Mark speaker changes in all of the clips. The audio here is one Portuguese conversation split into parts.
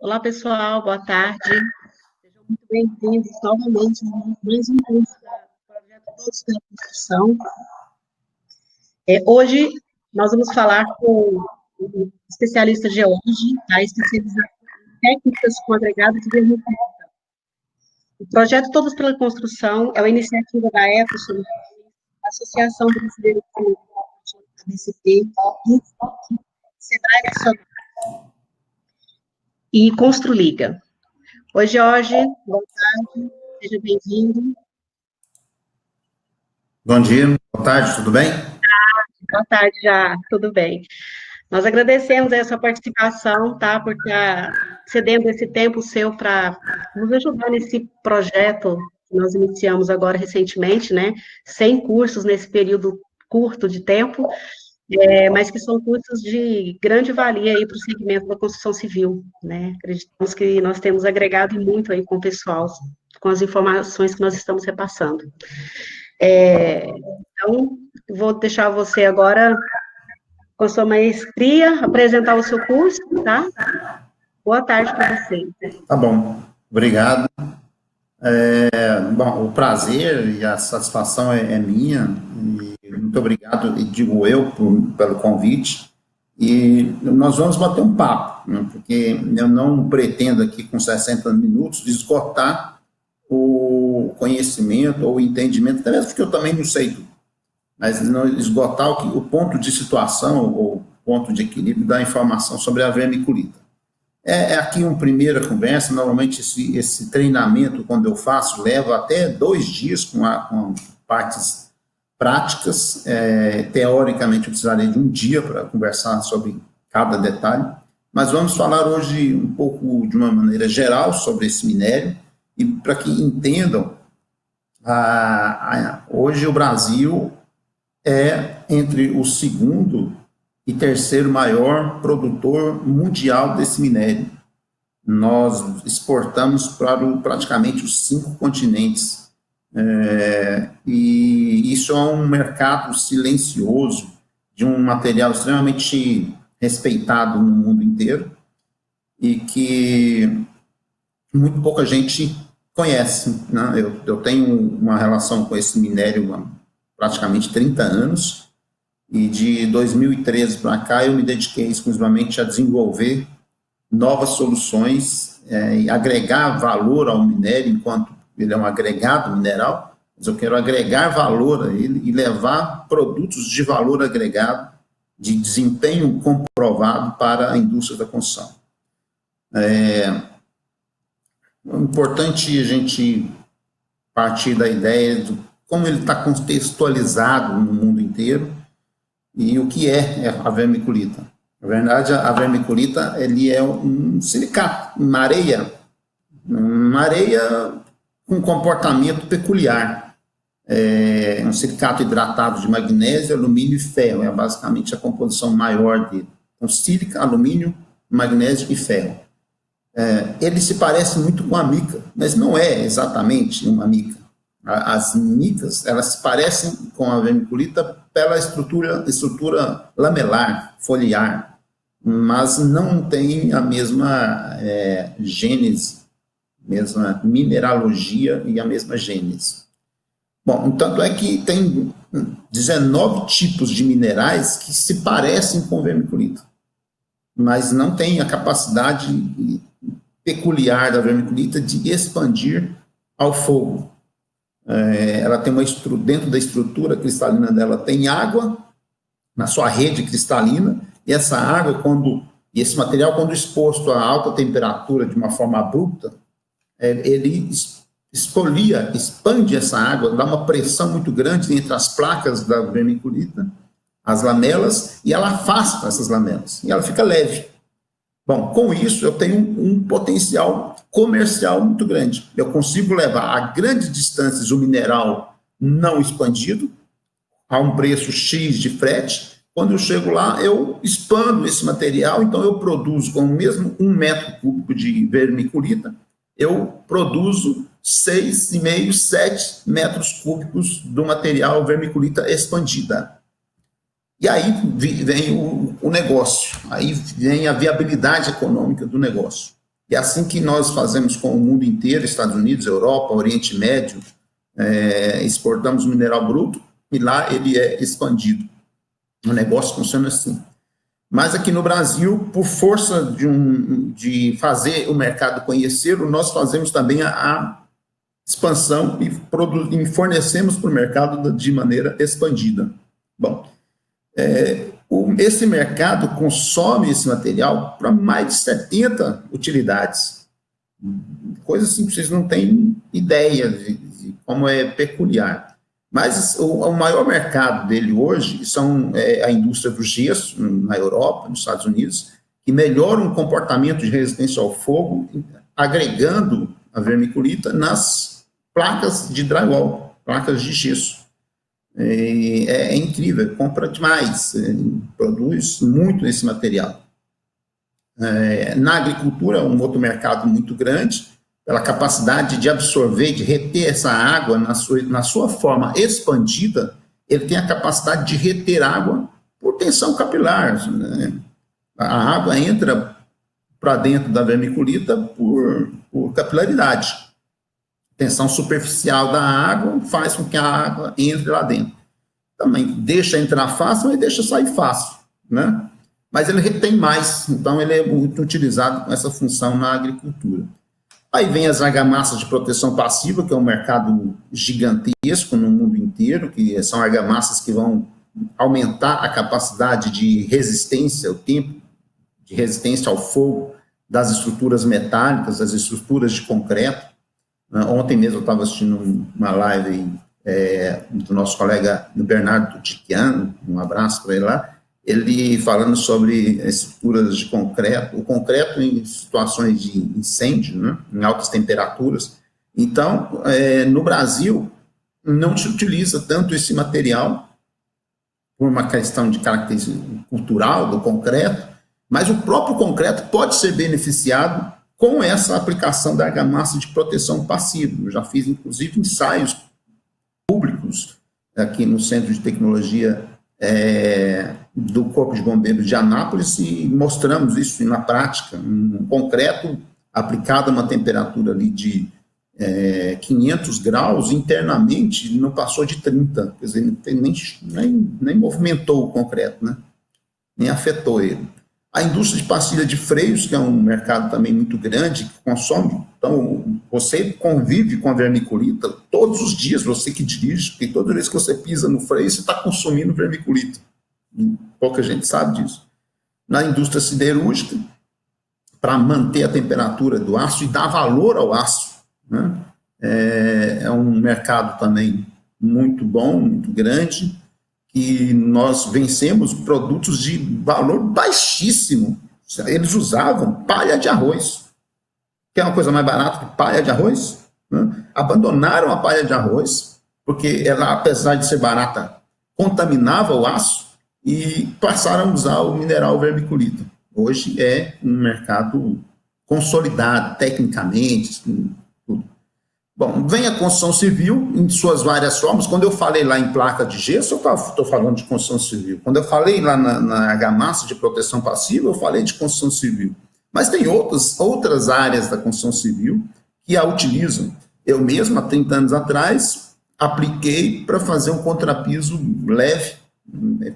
Speaker 1: Olá, pessoal, boa tarde. Sejam muito bem-vindos novamente a mais um curso do projeto Todos pela Construção. Hoje nós vamos falar com um especialista geólogo, tá? Especializado em técnicas com agregado de vermiculita. O projeto Todos pela Construção é uma iniciativa da Ecosoluções, Associação Brasileira de ABCP, Sebrae Nacional e Construliga. Oi, Jorge, boa tarde, seja bem-vindo.
Speaker 2: Bom dia, boa tarde, tudo bem?
Speaker 1: Boa tarde, já, tudo bem. Nós agradecemos a sua participação, tá, por estar cedendo esse tempo seu para nos ajudar nesse projeto que nós iniciamos agora recentemente, né, 100 cursos nesse período curto de tempo, mas que são cursos de grande valia aí para o segmento da construção civil, né, acreditamos que nós temos agregado muito aí com o pessoal, com as informações que nós estamos repassando. Então, vou deixar você agora, com a sua maestria, apresentar o seu curso, tá? Boa tarde para você.
Speaker 2: Tá bom, obrigado. Bom, o prazer e a satisfação é minha, e muito obrigado, e digo eu, pelo convite, e nós vamos bater um papo, né, porque eu não pretendo aqui, com 60 minutos, esgotar o conhecimento ou o entendimento, até mesmo porque eu também não sei tudo, mas não esgotar o ponto de situação ou ponto de equilíbrio da informação sobre a vermiculita. Aqui uma primeira conversa, normalmente esse treinamento, quando eu faço, leva até 2 dias com partes práticas, teoricamente eu precisaria de 1 dia para conversar sobre cada detalhe, mas vamos falar hoje um pouco de uma maneira geral sobre esse minério, e para que entendam, hoje o Brasil é entre o segundo e terceiro maior produtor mundial desse minério. Nós exportamos para praticamente os 5 continentes. E isso é um mercado silencioso, de um material extremamente respeitado no mundo inteiro, e que muito pouca gente conhece, né? Eu tenho uma relação com esse minério há praticamente 30 anos, e de 2013 para cá eu me dediquei exclusivamente a desenvolver novas soluções e agregar valor ao minério, enquanto ele é um agregado mineral, mas eu quero agregar valor a ele e levar produtos de valor agregado, de desempenho comprovado para a indústria da construção. É importante a gente partir da ideia de como ele está contextualizado no mundo inteiro e o que é a vermiculita. Na verdade, a vermiculita ele é um silicato, uma areia com comportamento peculiar. É um silicato hidratado de magnésio, alumínio e ferro, é basicamente a composição maior dele. Então, sílica, alumínio, magnésio e ferro. Ele se parece muito com a mica, mas não é exatamente uma mica. As micas, elas se parecem com a vermiculita pela estrutura lamelar, foliar, mas não tem a mesma gênese, mesma mineralogia e a mesma gênese. Bom, tanto é que tem 19 tipos de minerais que se parecem com vermiculita, mas não tem a capacidade peculiar da vermiculita de expandir ao fogo. Ela tem dentro da estrutura cristalina dela tem água na sua rede cristalina, e essa água, esse material, quando exposto a alta temperatura de uma forma abrupta, ele expande essa água, dá uma pressão muito grande entre as placas da vermiculita, as lamelas, e ela afasta essas lamelas, e ela fica leve. Bom, com isso eu tenho um potencial comercial muito grande. Eu consigo levar a grandes distâncias o mineral não expandido, a um preço X de frete. Quando eu chego lá, eu expando esse material, então eu produzo com o mesmo 1 metro cúbico de vermiculita, eu produzo 6,5, 7 metros cúbicos do material vermiculita expandida. E aí vem o negócio, aí vem a viabilidade econômica do negócio. E assim que nós fazemos com o mundo inteiro, Estados Unidos, Europa, Oriente Médio, exportamos mineral bruto e lá ele é expandido. O negócio funciona assim. Mas aqui no Brasil, por força de fazer o mercado conhecê-lo, nós fazemos também a expansão e fornecemos para o mercado de maneira expandida. Bom, esse mercado consome esse material para mais de 70 utilidades. Coisa assim que vocês não têm ideia de como é peculiar. Mas o maior mercado dele hoje são a indústria do gesso, na Europa, nos Estados Unidos, que melhora o comportamento de resistência ao fogo, agregando a vermiculita nas placas de drywall, placas de gesso. É incrível, compra demais, produz muito esse material. Na agricultura, um outro mercado muito grande, pela capacidade de absorver, de reter essa água na sua forma expandida, ele tem a capacidade de reter água por tensão capilar. Né? A água entra para dentro da vermiculita por capilaridade. Tensão superficial da água faz com que a água entre lá dentro. Também deixa entrar fácil, mas deixa sair fácil, né? Mas ele retém mais, então ele é muito utilizado com essa função na agricultura. Aí vem as argamassas de proteção passiva, que é um mercado gigantesco no mundo inteiro, que são argamassas que vão aumentar a capacidade de resistência, o tempo de resistência ao fogo das estruturas metálicas, das estruturas de concreto. Ontem mesmo eu estava assistindo uma live do nosso colega Bernardo Tutiquiano, um abraço para ele lá, ele falando sobre estruturas de concreto, o concreto em situações de incêndio, né, em altas temperaturas. Então, no Brasil, não se utiliza tanto esse material, por uma questão de característica cultural do concreto, mas o próprio concreto pode ser beneficiado com essa aplicação da argamassa de proteção passiva. Eu já fiz, inclusive, ensaios públicos aqui no Centro de Tecnologia do Corpo de Bombeiros de Anápolis e mostramos isso na prática, um concreto aplicado a uma temperatura ali de 500 graus, internamente não passou de 30, quer dizer, nem movimentou o concreto, né? Nem afetou ele. A indústria de pastilha de freios, que é um mercado também muito grande, que consome, então você convive com a vermiculita todos os dias, você que dirige, porque toda vez que você pisa no freio, você está consumindo vermiculita. Pouca gente sabe disso. Na indústria siderúrgica, para manter a temperatura do aço e dar valor ao aço, né? É um mercado também muito bom, muito grande, que nós vencemos produtos de valor baixíssimo. Eles usavam palha de arroz. Quer uma coisa mais barata que palha de arroz? Né? Abandonaram a palha de arroz, porque ela, apesar de ser barata, contaminava o aço e passaram a usar o mineral vermiculita. Hoje é um mercado consolidado, tecnicamente, tudo. Bom, vem a construção civil em suas várias formas. Quando eu falei lá em placa de gesso, eu estou falando de construção civil. Quando eu falei lá na argamassa de proteção passiva, eu falei de construção civil. Mas tem outras áreas da construção civil que a utilizam. Eu mesmo, há 30 anos atrás, apliquei para fazer um contrapiso leve,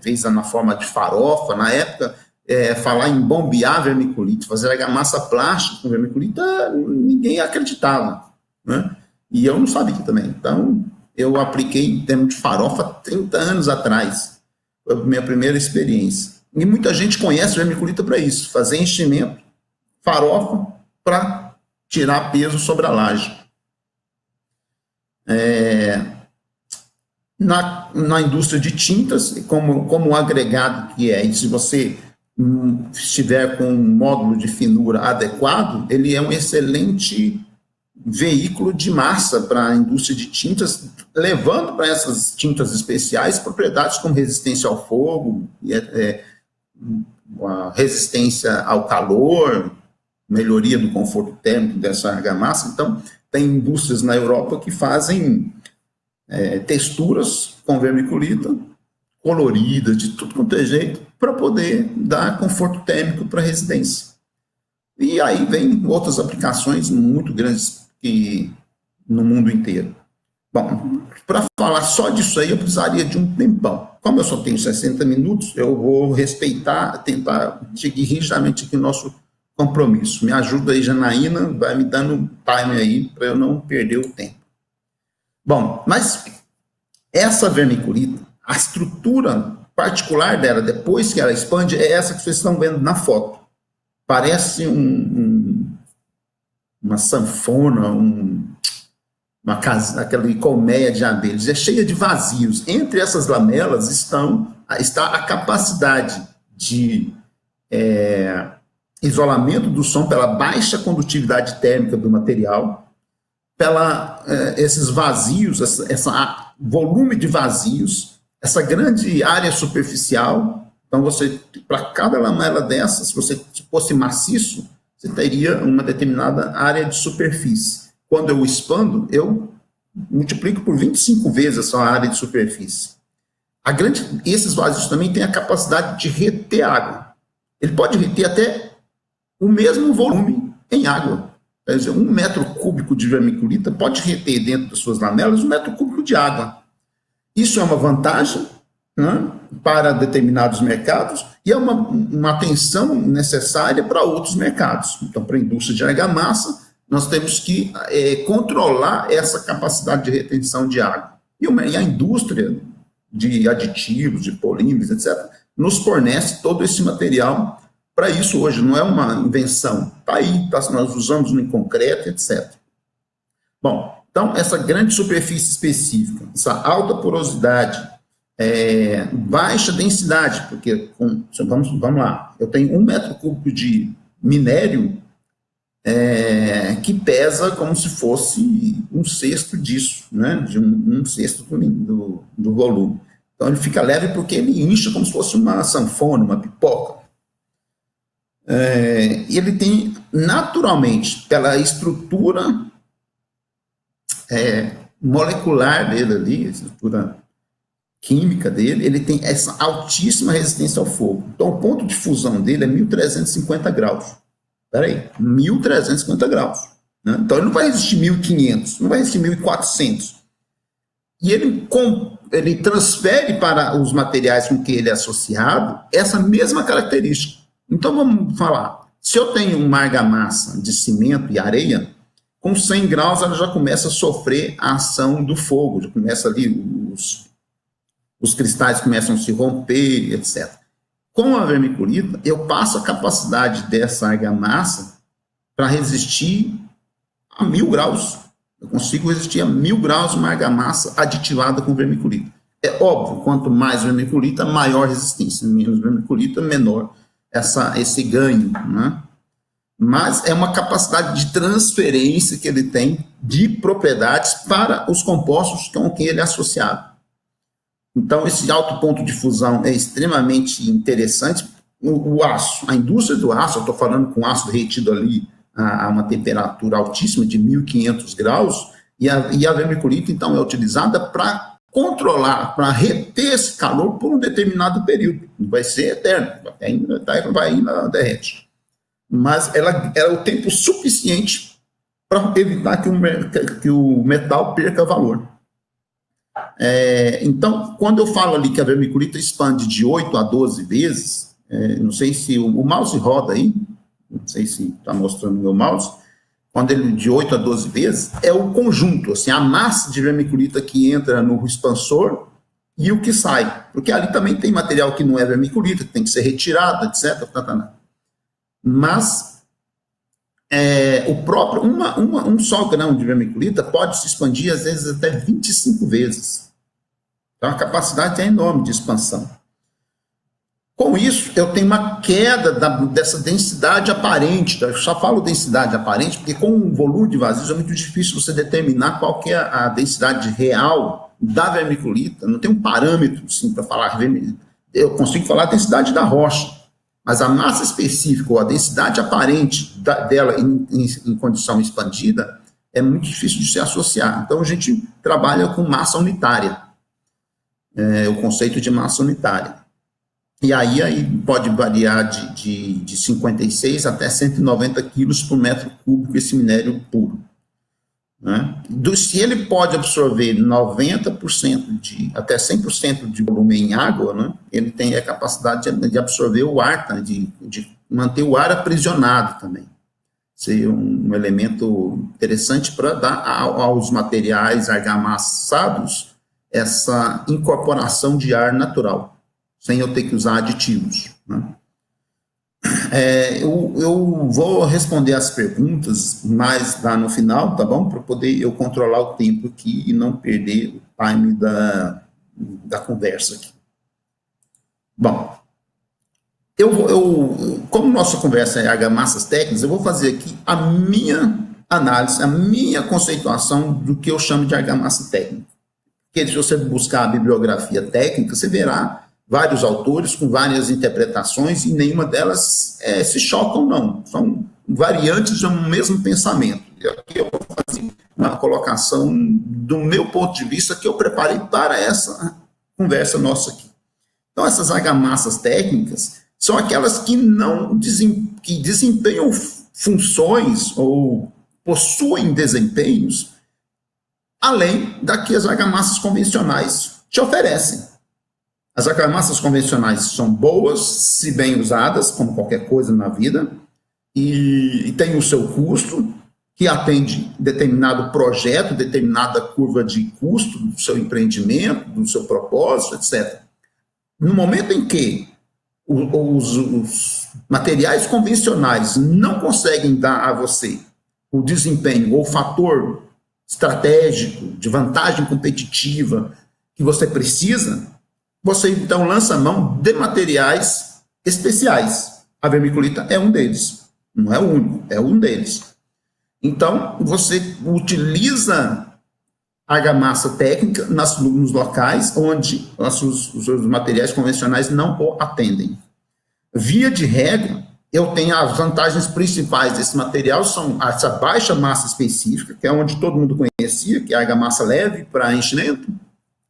Speaker 2: fez na forma de farofa. Na época, falar em bombear vermiculita, fazer argamassa plástica com vermiculita, ninguém acreditava, né? E eu não sabia também. Então, eu apliquei em termos de farofa 30 anos atrás. Foi a minha primeira experiência. E muita gente conhece vermiculita para isso, fazer enchimento, farofa, para tirar peso sobre a laje. Na indústria de tintas, como um agregado que é, e se você estiver com um módulo de finura adequado, ele é um excelente veículo de massa para a indústria de tintas, levando para essas tintas especiais propriedades como resistência ao fogo, a resistência ao calor, melhoria do conforto térmico dessa argamassa. Então, tem indústrias na Europa que fazem texturas com vermiculita, coloridas, de tudo quanto é jeito, para poder dar conforto térmico para a residência. E aí vem outras aplicações muito grandes no mundo inteiro. Bom, para falar só disso aí, eu precisaria de um tempão. Como eu só tenho 60 minutos, eu vou respeitar, tentar seguir rigidamente aqui o nosso compromisso. Me ajuda aí, Janaína, vai me dando time aí, para eu não perder o tempo. Bom, mas essa vermiculita, a estrutura particular dela, depois que ela expande, é essa que vocês estão vendo na foto. Parece uma sanfona, uma casa, aquela colmeia de abelhas, é cheia de vazios. Entre essas lamelas está a capacidade de isolamento do som pela baixa condutividade térmica do material, esses vazios, esse volume de vazios, essa grande área superficial. Então, para cada lamela dessa, se você fosse maciço, você teria uma determinada área de superfície. Quando eu expando, eu multiplico por 25 vezes essa área de superfície. Esses vazios também têm a capacidade de reter água. Ele pode reter até o mesmo volume em água. Quer dizer, 1 metro cúbico de vermiculita pode reter dentro das suas lamelas 1 metro cúbico de água. Isso é uma vantagem, né, para determinados mercados, e é uma atenção necessária para outros mercados. Então, para a indústria de argamassa, nós temos que controlar essa capacidade de retenção de água. E a indústria de aditivos, de polímeros, etc., nos fornece todo esse material para isso hoje. Não é uma invenção. Está aí, nós usamos no concreto, etc. Bom, então, essa grande superfície específica, essa alta porosidade, baixa densidade, porque, vamos lá, eu tenho 1 metro cúbico de minério que pesa como se fosse 1/6 disso, né, de 1/6 do volume. Então, ele fica leve porque ele incha como se fosse uma sanfona, uma pipoca. Ele tem, naturalmente, pela estrutura molecular dele ali, a estrutura química dele, ele tem essa altíssima resistência ao fogo. Então, o ponto de fusão dele é 1.350 graus. Espera aí, 1.350 graus. Né? Então, ele não vai resistir 1.500, não vai resistir 1.400. E ele transfere para os materiais com que ele é associado essa mesma característica. Então, vamos falar, se eu tenho uma argamassa de cimento e areia, com 100 graus ela já começa a sofrer a ação do fogo, já começa ali, os cristais começam a se romper, etc. Com a vermiculita, eu passo a capacidade dessa argamassa para resistir a 1.000 graus. Eu consigo resistir a 1.000 graus uma argamassa aditivada com vermiculita. É óbvio, quanto mais vermiculita, maior resistência. Menos vermiculita, menor esse ganho, né? Mas é uma capacidade de transferência que ele tem de propriedades para os compostos com que ele é associado. Então, esse alto ponto de fusão é extremamente interessante. O aço, a indústria do aço, eu estou falando com aço derretido ali a uma temperatura altíssima de 1.500 graus, e a vermiculita, então, é utilizada para controlar, para reter esse calor por um determinado período. Não vai ser eterno, ainda derrete. Mas ela é o tempo suficiente para evitar que o metal perca valor. Então, quando eu falo ali que a vermiculita expande de 8 a 12 vezes, não sei se o mouse roda aí, não sei se está mostrando o meu mouse, quando ele de 8 a 12 vezes, é o conjunto, assim, a massa de vermiculita que entra no expansor e o que sai. Porque ali também tem material que não é vermiculita, que tem que ser retirado, etc. Mas um só grão de vermiculita pode se expandir, às vezes, até 25 vezes. Então, a capacidade é enorme de expansão. Com isso, eu tenho uma queda dessa densidade aparente. Eu só falo densidade aparente, porque com um volume de vazios é muito difícil você determinar qual que é a densidade real da vermiculita. Não tem um parâmetro, assim, para falar. Eu consigo falar a densidade da rocha, mas a massa específica ou a densidade aparente dela em condição expandida é muito difícil de se associar. Então, a gente trabalha com massa unitária, o conceito de massa unitária. E aí pode variar de 56 até 190 quilos por metro cúbico esse minério puro. Né? Se ele pode absorver 90% até 100% de volume em água, né? Ele tem a capacidade de absorver o ar, tá? de manter o ar aprisionado também. Seria um elemento interessante para dar aos materiais argamassados essa incorporação de ar natural, sem eu ter que usar aditivos. Né? Eu vou responder as perguntas mais lá no final, tá bom? Para poder eu controlar o tempo aqui e não perder o time da conversa aqui. Bom, como nossa conversa é argamassas técnicas, eu vou fazer aqui a minha análise, a minha conceituação do que eu chamo de argamassa técnica. Porque se você buscar a bibliografia técnica, você verá vários autores com várias interpretações e nenhuma delas se chocam, não. São variantes de um mesmo pensamento. E aqui eu vou fazer uma colocação do meu ponto de vista que eu preparei para essa conversa nossa aqui. Então, essas argamassas técnicas são aquelas que que desempenham funções ou possuem desempenhos além da que as argamassas convencionais te oferecem. As argamassas convencionais são boas, se bem usadas, como qualquer coisa na vida, e tem o seu custo, que atende determinado projeto, determinada curva de custo do seu empreendimento, do seu propósito, etc. No momento em que os materiais convencionais não conseguem dar a você o desempenho ou o fator estratégico, de vantagem competitiva que você precisa, você então lança mão de materiais especiais. A vermiculita é um deles. Não é o único, é um deles. Então, você utiliza argamassa técnica nos locais onde os materiais convencionais não o atendem. Via de regra, eu tenho as vantagens principais desse material, são essa baixa massa específica, que é onde todo mundo conhecia, que é a argamassa leve para enchimento,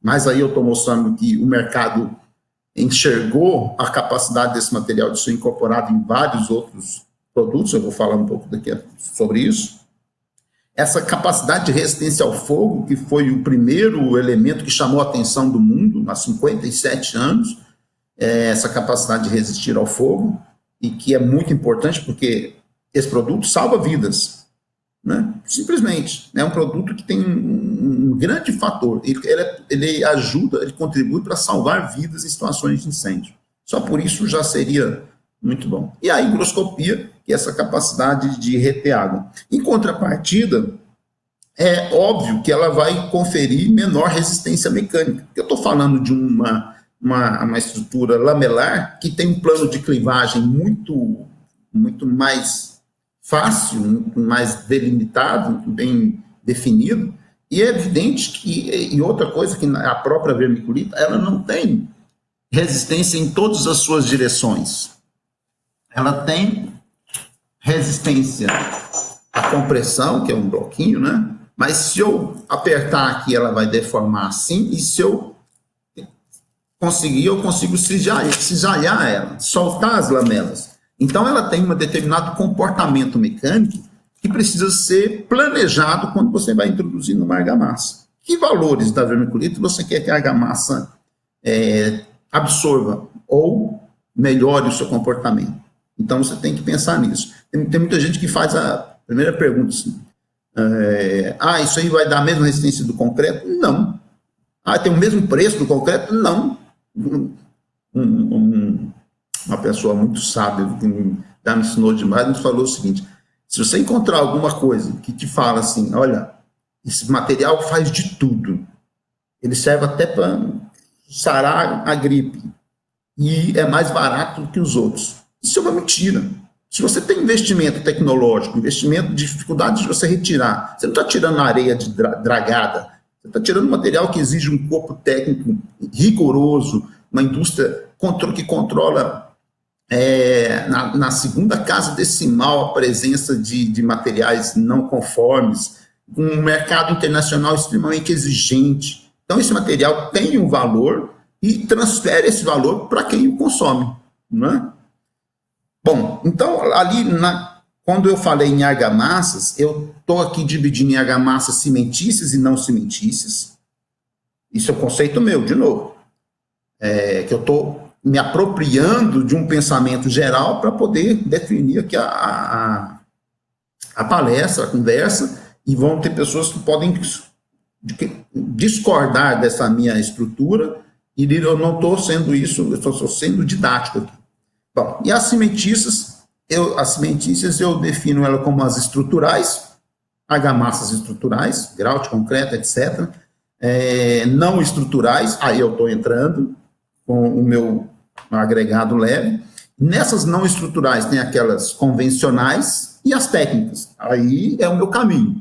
Speaker 2: mas aí eu estou mostrando que o mercado enxergou a capacidade desse material de ser incorporado em vários outros produtos, eu vou falar um pouco daqui sobre isso. Essa capacidade de resistência ao fogo, que foi o primeiro elemento que chamou a atenção do mundo há 57 anos, essa capacidade de resistir ao fogo, e que é muito importante porque esse produto salva vidas. Né? Simplesmente, é um produto que tem um grande fator, ele ajuda, ele contribui para salvar vidas em situações de incêndio. Só por isso já seria muito bom. E a higroscopia, que é essa capacidade de reter água. Em contrapartida, é óbvio que ela vai conferir menor resistência mecânica. Eu estou falando de uma estrutura lamelar que tem um plano de clivagem muito mais fácil, muito mais delimitado, muito bem definido, e é evidente que, e outra coisa, que a própria vermiculita, ela não tem resistência em todas as suas direções. Ela tem resistência à compressão, que é um bloquinho, né? Mas se eu apertar aqui, ela vai deformar assim, e se eu conseguir, eu consigo cisalhar ela, soltar as lamelas. Então, ela tem um determinado comportamento mecânico que precisa ser planejado quando você vai introduzir numa argamassa. Que valores da vermiculita você quer que a argamassa absorva ou melhore o seu comportamento? Então, você tem que pensar nisso. Tem muita gente que faz a primeira pergunta assim, isso aí vai dar a mesma resistência do concreto? Não. Tem o mesmo preço do concreto? Não. Uma pessoa muito sábia, que já me ensinou demais, nos falou o seguinte: se você encontrar alguma coisa que te fala assim, olha, esse material faz de tudo, ele serve até para sarar a gripe, e é mais barato do que os outros, isso é uma mentira. Se você tem investimento tecnológico, investimento de dificuldade de você retirar, você não está tirando areia de dragada, você está tirando material que exige um corpo técnico rigoroso, uma indústria que controla na segunda casa decimal a presença de materiais não conformes, um mercado internacional extremamente exigente. Então, esse material tem um valor e transfere esse valor para quem o consome, não é? Bom, então, ali, quando eu falei em argamassas, eu estou aqui dividindo em argamassas cimentícias e não cimentícias. Isso é um conceito meu, de novo. Que eu estou me apropriando de um pensamento geral para poder definir aqui a palestra, a conversa, e vão ter pessoas que podem discordar dessa minha estrutura e dizer, eu não estou sendo isso, eu estou sendo didático aqui. Bom, e as cimentícias eu defino ela como as estruturais, argamassas estruturais, grau de concreto, etc. Não estruturais, aí eu estou entrando com o meu agregado leve. Nessas não estruturais tem aquelas convencionais e as técnicas. Aí é o meu caminho.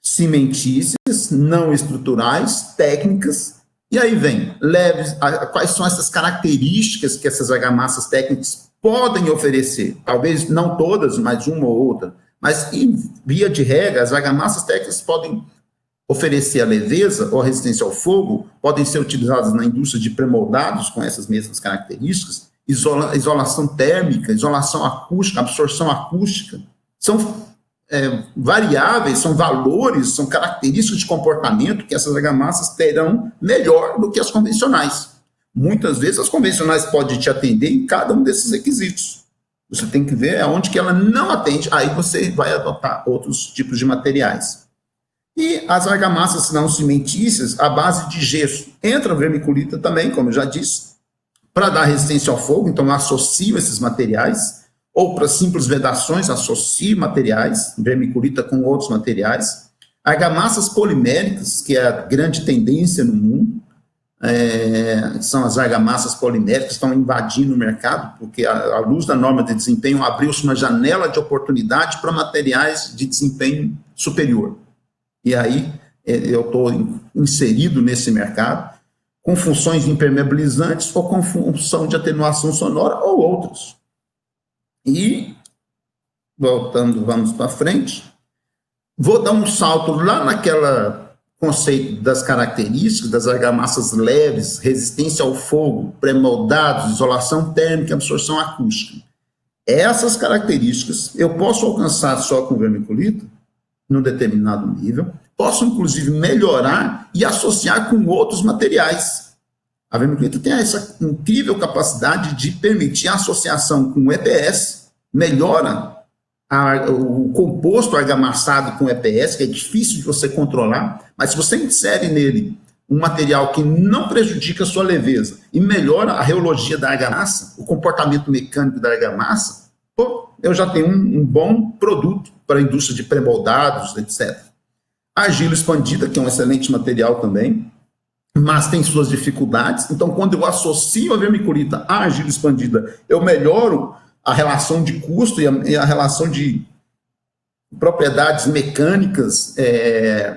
Speaker 2: Cimentícias, não estruturais, técnicas, e aí vem leves, quais são essas características que essas argamassas técnicas podem oferecer. Talvez não todas, mas uma ou outra. Mas, em via de regra, as argamassas técnicas podem oferecer a leveza ou a resistência ao fogo, podem ser utilizadas na indústria de pré-moldados com essas mesmas características, isolação térmica, isolação acústica, absorção acústica, são variáveis, são valores, são características de comportamento que essas argamassas terão melhor do que as convencionais. Muitas vezes as convencionais podem te atender em cada um desses requisitos. Você tem que ver aonde que ela não atende, aí você vai adotar outros tipos de materiais. E as argamassas não cimentícias, à base de gesso. Entra a vermiculita também, como eu já disse, para dar resistência ao fogo, então eu associo esses materiais, ou para simples vedações, associo materiais, vermiculita com outros materiais. Argamassas poliméricas, que é a grande tendência no mundo, são as argamassas poliméricas, estão invadindo o mercado, porque à luz da norma de desempenho abriu-se uma janela de oportunidade para materiais de desempenho superior. E aí eu estou inserido nesse mercado, com funções impermeabilizantes ou com função de atenuação sonora ou outros. E, voltando, vamos para frente, vou dar um salto lá naquela conceito das características das argamassas leves, resistência ao fogo, pré-moldados, isolação térmica, absorção acústica. Essas características eu posso alcançar só com vermiculita, num determinado nível, posso inclusive melhorar e associar com outros materiais. A vermiculita tem essa incrível capacidade de permitir a associação com o EPS, melhora o composto argamassado com EPS, que é difícil de você controlar, mas se você insere nele um material que não prejudica a sua leveza e melhora a reologia da argamassa, o comportamento mecânico da argamassa, eu já tenho um bom produto para a indústria de pré-moldados, etc. A argila expandida, que é um excelente material também, mas tem suas dificuldades. Então, quando eu associo a vermiculita à argila expandida, eu melhoro a relação de custo e a relação de propriedades mecânicas,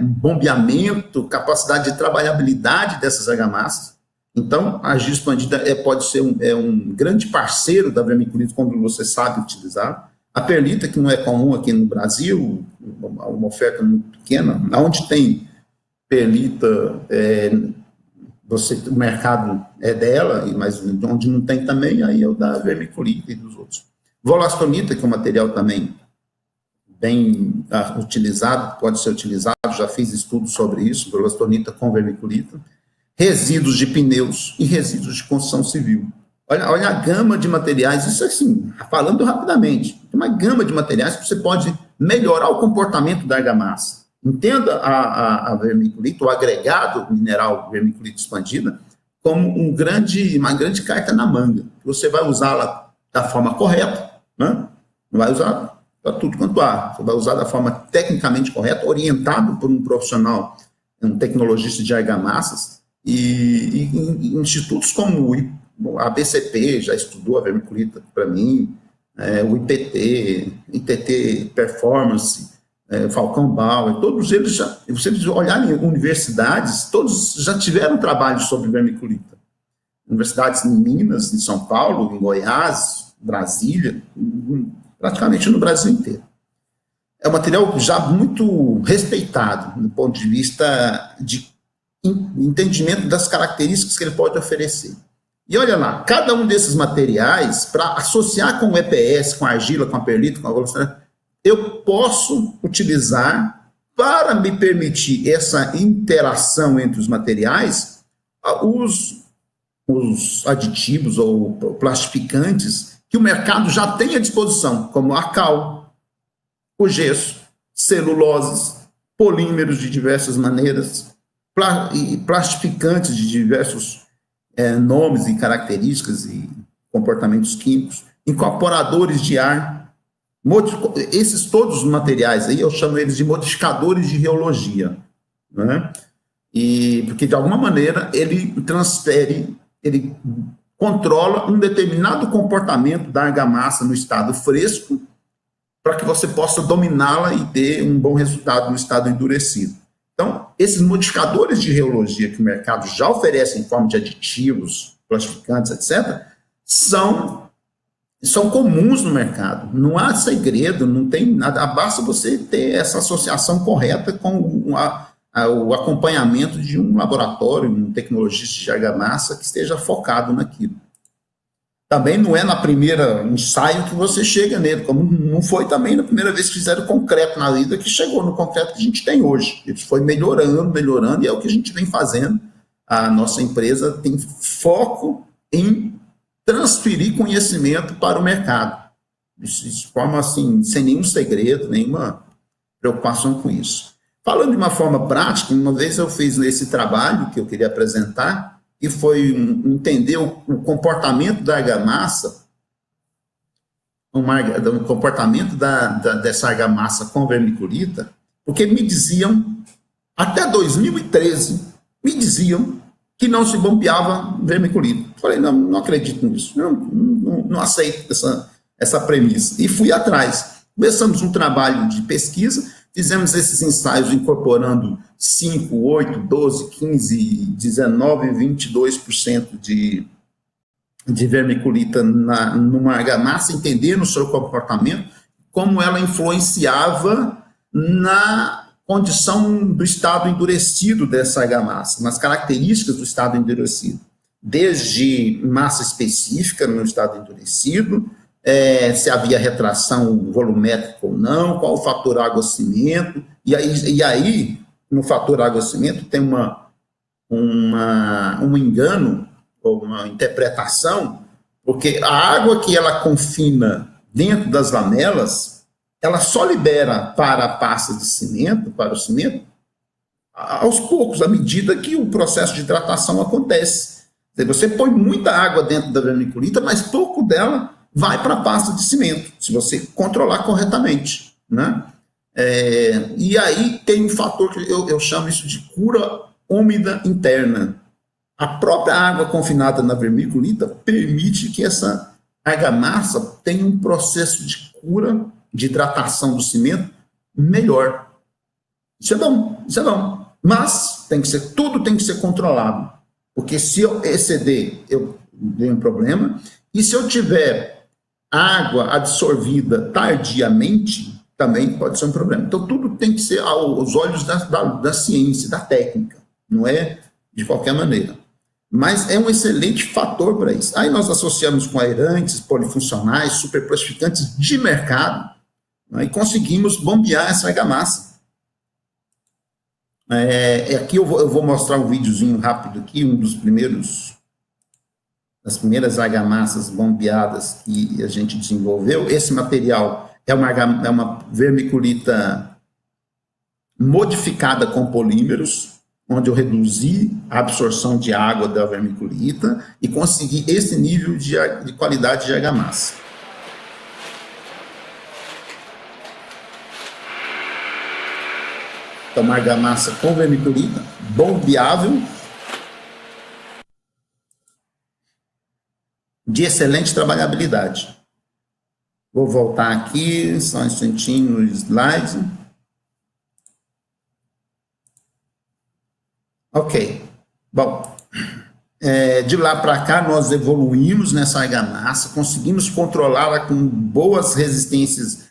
Speaker 2: bombeamento, capacidade de trabalhabilidade dessas argamassas. Então, a argila expandida pode ser um grande parceiro da vermiculita quando você sabe utilizar. A perlita, que não é comum aqui no Brasil, uma oferta muito pequena, onde tem perlita, o mercado é dela, mas onde não tem também, aí é o da vermiculita e dos outros. Volastonita, que é um material também bem utilizado, pode ser utilizado, já fiz estudos sobre isso, volastonita com vermiculita. Resíduos de pneus e resíduos de construção civil. Olha a gama de materiais, isso assim, falando rapidamente, tem uma gama de materiais que você pode melhorar o comportamento da argamassa. Entenda a vermiculita, o agregado mineral vermiculita expandida, como uma grande carta na manga. Você vai usá-la da forma correta, né? Não vai usar para tudo quanto há. Você vai usar da forma tecnicamente correta, orientado por um profissional, um tecnologista de argamassas, e institutos como a BCP já estudou a vermiculita para mim, o ITT Performance, Falcão Bauer, todos eles já, se vocês olharem em universidades, todos já tiveram trabalho sobre vermiculita. Universidades em Minas, em São Paulo, em Goiás, Brasília, praticamente no Brasil inteiro. É um material já muito respeitado, do ponto de vista de entendimento das características que ele pode oferecer. E olha lá, cada um desses materiais, para associar com o EPS, com a argila, com a perlita, com a velocidade, eu posso utilizar para me permitir essa interação entre os materiais, os aditivos ou plastificantes que o mercado já tem à disposição, como a cal, o gesso, celuloses, polímeros de diversas maneiras, plastificantes de diversos nomes e características e comportamentos químicos, incorporadores de ar, esses todos os materiais aí, eu chamo eles de modificadores de reologia, né? Porque de alguma maneira ele transfere, ele controla um determinado comportamento da argamassa no estado fresco para que você possa dominá-la e ter um bom resultado no estado endurecido. Então, esses modificadores de reologia que o mercado já oferece em forma de aditivos, plastificantes, etc., são comuns no mercado. Não há segredo, não tem nada. Basta você ter essa associação correta com o acompanhamento de um laboratório, um tecnologista de argamassa que esteja focado naquilo. Também não é na primeira ensaio que você chega nele, como não foi também na primeira vez que fizeram concreto na vida que chegou no concreto que a gente tem hoje. Isso foi melhorando, e é o que a gente vem fazendo. A nossa empresa tem foco em transferir conhecimento para o mercado. Isso de forma assim, sem nenhum segredo, nenhuma preocupação com isso. Falando de uma forma prática, uma vez eu fiz esse trabalho que eu queria apresentar, que foi entender o comportamento da argamassa, o comportamento dessa argamassa com vermiculita, porque me diziam, até 2013, me diziam que não se bombeava vermiculita. Falei, não acredito nisso, não aceito essa premissa. E fui atrás. Começamos um trabalho de pesquisa, fizemos esses ensaios incorporando 5, 8, 12, 15, 19, 22% de vermiculita numa argamassa, entendendo o seu comportamento, como ela influenciava na condição do estado endurecido dessa argamassa, nas características do estado endurecido, desde massa específica no estado endurecido, se havia retração volumétrica ou não, qual o fator água-cimento, e aí no fator água-cimento tem um engano, ou uma interpretação, porque a água que ela confina dentro das lamelas, ela só libera para a pasta de cimento, para o cimento, aos poucos, à medida que o processo de hidratação acontece. Você põe muita água dentro da vermiculita, mas pouco dela vai para a pasta de cimento, se você controlar corretamente, né? E aí tem um fator que eu chamo isso de cura úmida interna. A própria água confinada na vermiculita permite que essa argamassa tenha um processo de cura, de hidratação do cimento melhor. Isso é bom. Mas tudo tem que ser controlado, porque se eu exceder, eu tenho um problema, e se eu tiver água absorvida tardiamente, também pode ser um problema. Então, tudo tem que ser aos olhos da ciência, da técnica, não é de qualquer maneira. Mas é um excelente fator para isso. Aí nós associamos com aerantes, polifuncionais, superplastificantes de mercado, né, e conseguimos bombear essa argamassa. Aqui eu vou mostrar um videozinho rápido aqui, das primeiras argamassas bombeadas que a gente desenvolveu. Esse material é uma vermiculita modificada com polímeros, onde eu reduzi a absorção de água da vermiculita e consegui esse nível de qualidade de argamassa. Então, uma argamassa com vermiculita, bombeável, de excelente trabalhabilidade. Vou voltar aqui, só um instantinho no slide. Ok. Bom, de lá para cá nós evoluímos nessa argamassa, conseguimos controlá-la com boas resistências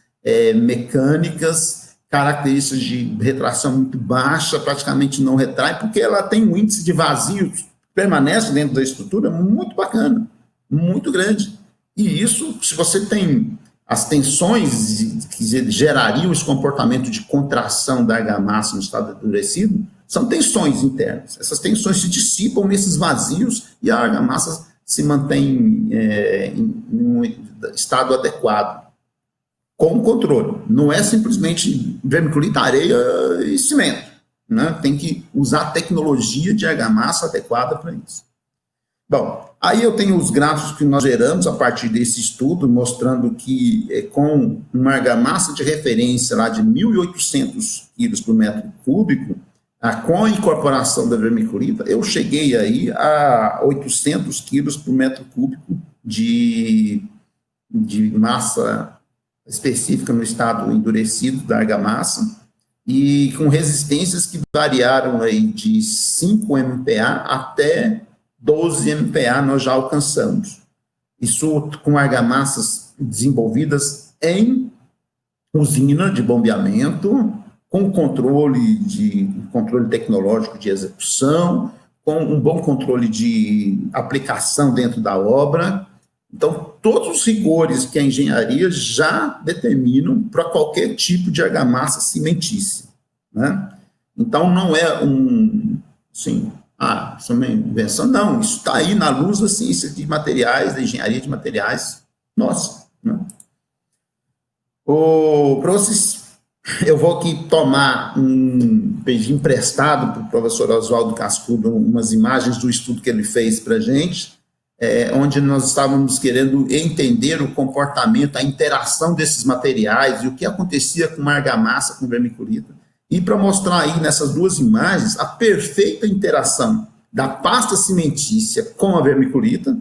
Speaker 2: mecânicas, características de retração muito baixa, praticamente não retrai, porque ela tem um índice de vazio que permanece dentro da estrutura muito bacana, muito grande. E isso, se você tem as tensões que gerariam esse comportamento de contração da argamassa no estado endurecido, são tensões internas. Essas tensões se dissipam nesses vazios e a argamassa se mantém em um estado adequado, com controle. Não é simplesmente vermiculita, areia e cimento, né? Tem que usar a tecnologia de argamassa adequada para isso. Bom, aí eu tenho os gráficos que nós geramos a partir desse estudo, mostrando que com uma argamassa de referência lá de 1.800 quilos por metro cúbico, com a incorporação da vermiculita, eu cheguei aí a 800 quilos por metro cúbico de massa específica no estado endurecido da argamassa, e com resistências que variaram aí de 5 MPa até 12 MPa nós já alcançamos. Isso com argamassas desenvolvidas em usina de bombeamento, com controle tecnológico de execução, com um bom controle de aplicação dentro da obra. Então, todos os rigores que a engenharia já determinam para qualquer tipo de argamassa cimentícia, né? Então, não é assim, isso é uma invenção, não, isso está aí na luz da ciência de materiais, da engenharia de materiais, nossa, né? Para vocês, eu vou aqui pedir emprestado para o professor Oswaldo Cascudo umas imagens do estudo que ele fez para a gente, onde nós estávamos querendo entender o comportamento, a interação desses materiais e o que acontecia com a argamassa, com vermiculita, e para mostrar aí nessas duas imagens a perfeita interação da pasta cimentícia com a vermiculita.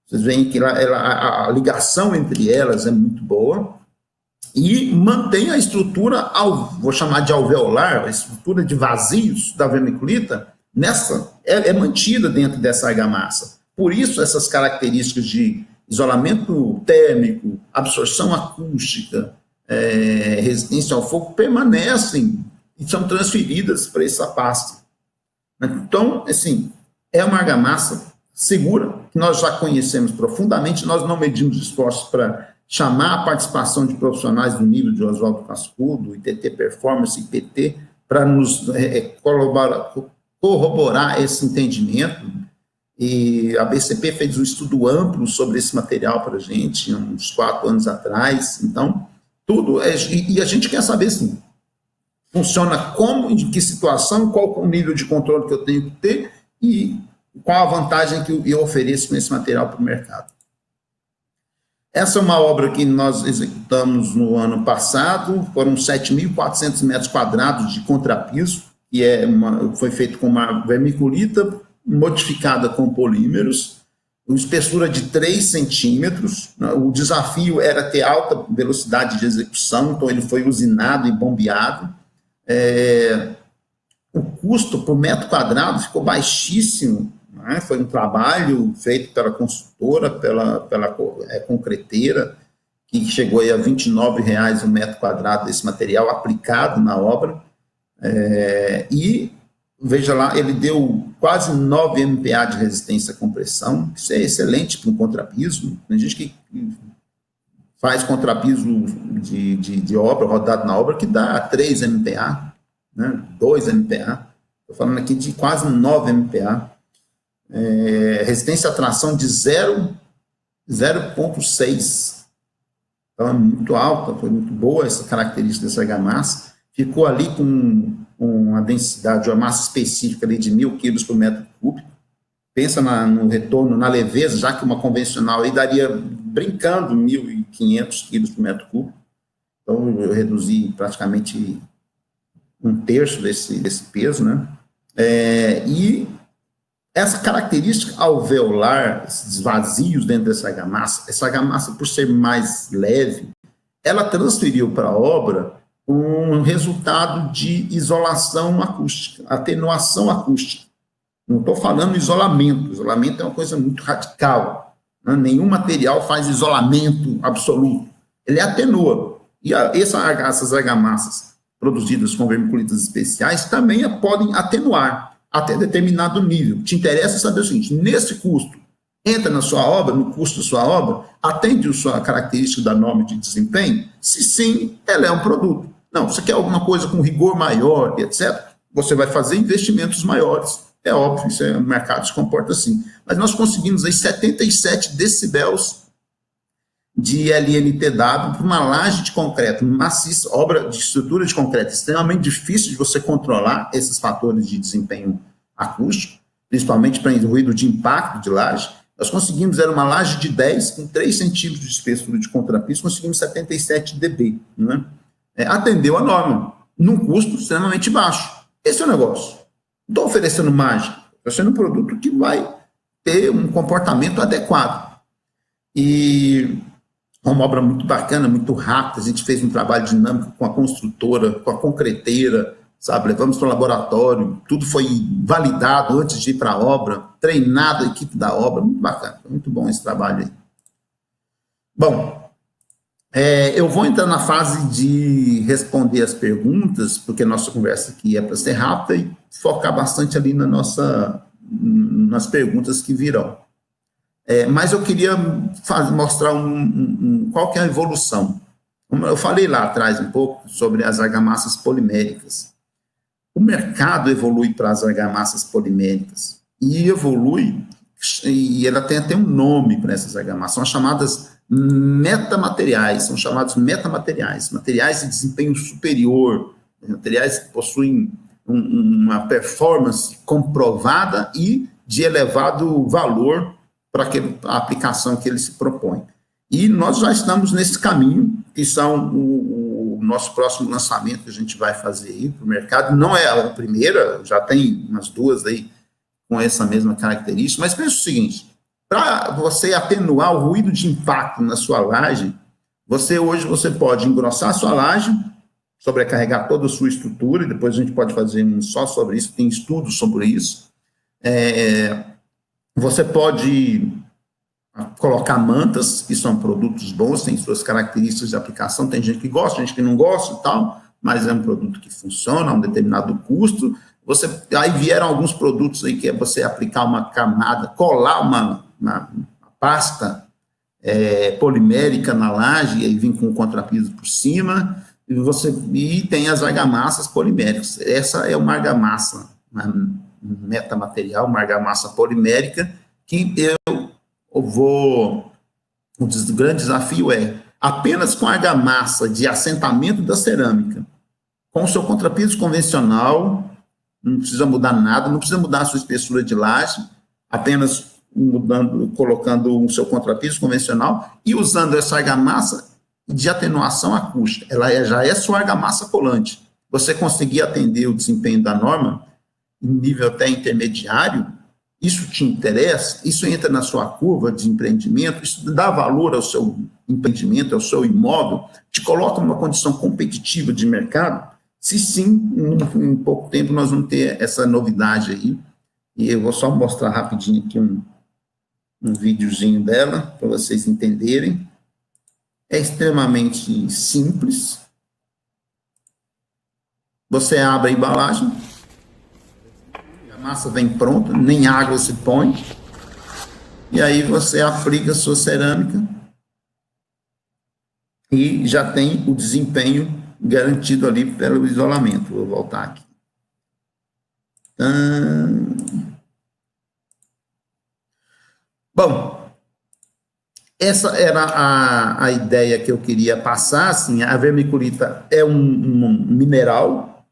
Speaker 2: Vocês veem que a ligação entre elas é muito boa, e mantém a estrutura, vou chamar de alveolar, a estrutura de vazios da vermiculita, é mantida dentro dessa argamassa. Por isso, essas características de isolamento térmico, absorção acústica, resistência ao fogo, permanecem e são transferidas para essa pasta. Então, assim, é uma argamassa segura, que nós já conhecemos profundamente, nós não medimos esforços para chamar a participação de profissionais do nível de Oswaldo Cascudo, ITT Performance, IPT, para nos corroborar esse entendimento. E a BCP fez um estudo amplo sobre esse material para a gente, uns 4 anos atrás. Então, tudo. E a gente quer saber se funciona como, em que situação, qual o nível de controle que eu tenho que ter e qual a vantagem que eu ofereço com esse material para o mercado. Essa é uma obra que nós executamos no ano passado, foram 7.400 metros quadrados de contrapiso, que foi feito com uma vermiculita modificada com polímeros, uma espessura de 3 centímetros. O desafio era ter alta velocidade de execução, então ele foi usinado e bombeado. O custo por metro quadrado ficou baixíssimo, né? Foi um trabalho feito pela consultora, pela concreteira, que chegou aí a R$ 29,00 o metro quadrado desse material aplicado na obra. E, veja lá, ele deu quase 9 MPa de resistência à compressão. Isso é excelente para um contrapiso. Tem gente que faz contrapiso de obra, rodado na obra, que dá 3 MPa, né? 2 MPa. Estou falando aqui de quase 9 MPa. Resistência à tração de 0,6. Então, é muito alta, foi muito boa essa característica dessa argamassa. Ficou ali com uma densidade, uma massa específica ali de 1.000 quilos por metro cúbico. Pensa no retorno, na leveza, já que uma convencional aí daria, brincando, 1.500 quilos por metro cúbico. Então, eu reduzi praticamente 1/3 desse peso, né? E essa característica alveolar, esses vazios dentro dessa argamassa, por ser mais leve, ela transferiu para a obra um resultado de isolação acústica, atenuação acústica. Não estou falando isolamento. Isolamento é uma coisa muito radical, né? Nenhum material faz isolamento absoluto. Ele atenua. E essas argamassas produzidas com vermiculitas especiais também podem atenuar até determinado nível. Te interessa saber o seguinte, nesse custo, entra na sua obra, no custo da sua obra, atende a sua característica da norma de desempenho? Se sim, ela é um produto. Não, você quer alguma coisa com rigor maior, etc., você vai fazer investimentos maiores. É óbvio, o mercado se comporta assim. Mas nós conseguimos aí 77 decibéis de LNTW para uma laje de concreto maciça, obra de estrutura de concreto extremamente difícil de você controlar esses fatores de desempenho acústico, principalmente para ruído de impacto de laje. Nós conseguimos, era uma laje de 10 com 3 centímetros de espessura de contrapiso, conseguimos 77 dB, né? Atendeu a norma, num custo extremamente baixo. Esse é o negócio. Não estou oferecendo mágica, estou oferecendo um produto que vai ter um comportamento adequado. E uma obra muito bacana, muito rápida, a gente fez um trabalho dinâmico com a construtora, com a concreteira, sabe, levamos para o laboratório, tudo foi validado antes de ir para a obra, treinado a equipe da obra, muito bacana, muito bom esse trabalho aí. Bom, eu vou entrar na fase de responder as perguntas, porque a nossa conversa aqui é para ser rápida e focar bastante ali nas perguntas que virão. Mas eu queria mostrar qual que é a evolução. Como eu falei lá atrás um pouco sobre as argamassas poliméricas. O mercado evolui para as argamassas poliméricas e evolui, e ela tem até um nome para essas argamassas, são chamadas metamateriais, materiais de desempenho superior, materiais que possuem uma performance comprovada e de elevado valor para a aplicação que ele se propõe. E nós já estamos nesse caminho, que são o nosso próximo lançamento que a gente vai fazer aí para o mercado. Não é a primeira, já tem umas duas aí com essa mesma característica, mas pensa o seguinte, para você atenuar o ruído de impacto na sua laje, hoje você pode engrossar a sua laje, sobrecarregar toda a sua estrutura, e depois a gente pode fazer um só sobre isso, tem estudos sobre isso. Você pode colocar mantas, que são produtos bons, têm suas características de aplicação, tem gente que gosta, gente que não gosta e tal, mas é um produto que funciona a um determinado custo. Aí vieram alguns produtos aí que é você aplicar uma camada, colar uma pasta polimérica na laje, e aí vem com o contrapiso por cima, e tem as argamassas poliméricas. Essa é uma argamassa, metamaterial, uma argamassa polimérica, que o grande desafio é, apenas com argamassa de assentamento da cerâmica, com o seu contrapiso convencional, não precisa mudar nada, não precisa mudar a sua espessura de laje, apenas colocando o seu contrapiso convencional e usando essa argamassa de atenuação acústica. Ela já é sua argamassa colante. Você conseguir atender o desempenho da norma em nível até intermediário, isso te interessa, isso entra na sua curva de empreendimento, isso dá valor ao seu empreendimento, ao seu imóvel, te coloca numa condição competitiva de mercado. Se sim, em pouco tempo nós vamos ter essa novidade aí, e eu vou só mostrar rapidinho aqui um videozinho dela, para vocês entenderem. É extremamente simples. Você abre a embalagem, a massa vem pronta, nem água se põe, e aí você aplica a sua cerâmica e já tem o desempenho garantido ali pelo isolamento. Vou voltar aqui. Bom, essa era a ideia que eu queria passar. Assim, a vermiculita é um mineral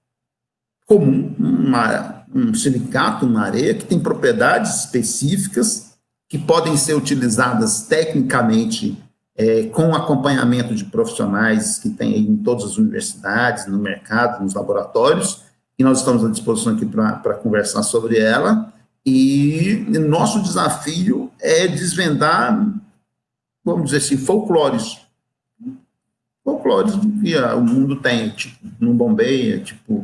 Speaker 2: comum, um silicato, uma areia, que tem propriedades específicas que podem ser utilizadas tecnicamente com acompanhamento de profissionais que tem em todas as universidades, no mercado, nos laboratórios, e nós estamos à disposição aqui para conversar sobre ela, e nosso desafio é desvendar, vamos dizer assim, folclores que o mundo tem, tipo, não bombeia, tipo,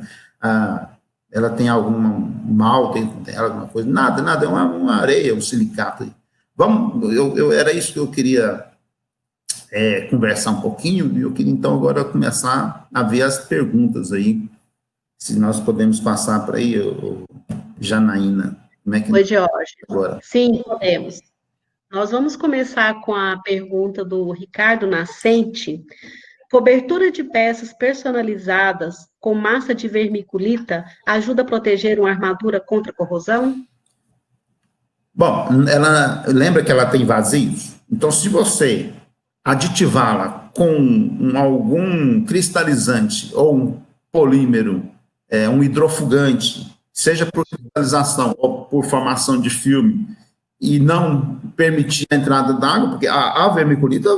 Speaker 2: ela tem algum mal dentro dela, alguma coisa, nada, é uma areia, um silicato. Era isso que eu queria conversar um pouquinho, e eu queria então agora começar a ver as perguntas aí, se nós podemos passar para aí, Janaína. Como é que
Speaker 1: Oi, Jorge.
Speaker 2: agora?
Speaker 1: Sim, podemos. Nós vamos começar com a pergunta do Ricardo Nascente. Cobertura de peças personalizadas com massa de vermiculita ajuda a proteger uma armadura contra corrosão?
Speaker 2: Bom, ela lembra que ela tem vazios? Então, se você aditivá-la com algum cristalizante ou um polímero, um hidrofugante, seja por cristalização ou por formação de filme, e não permitir a entrada d'água, porque a vermiculita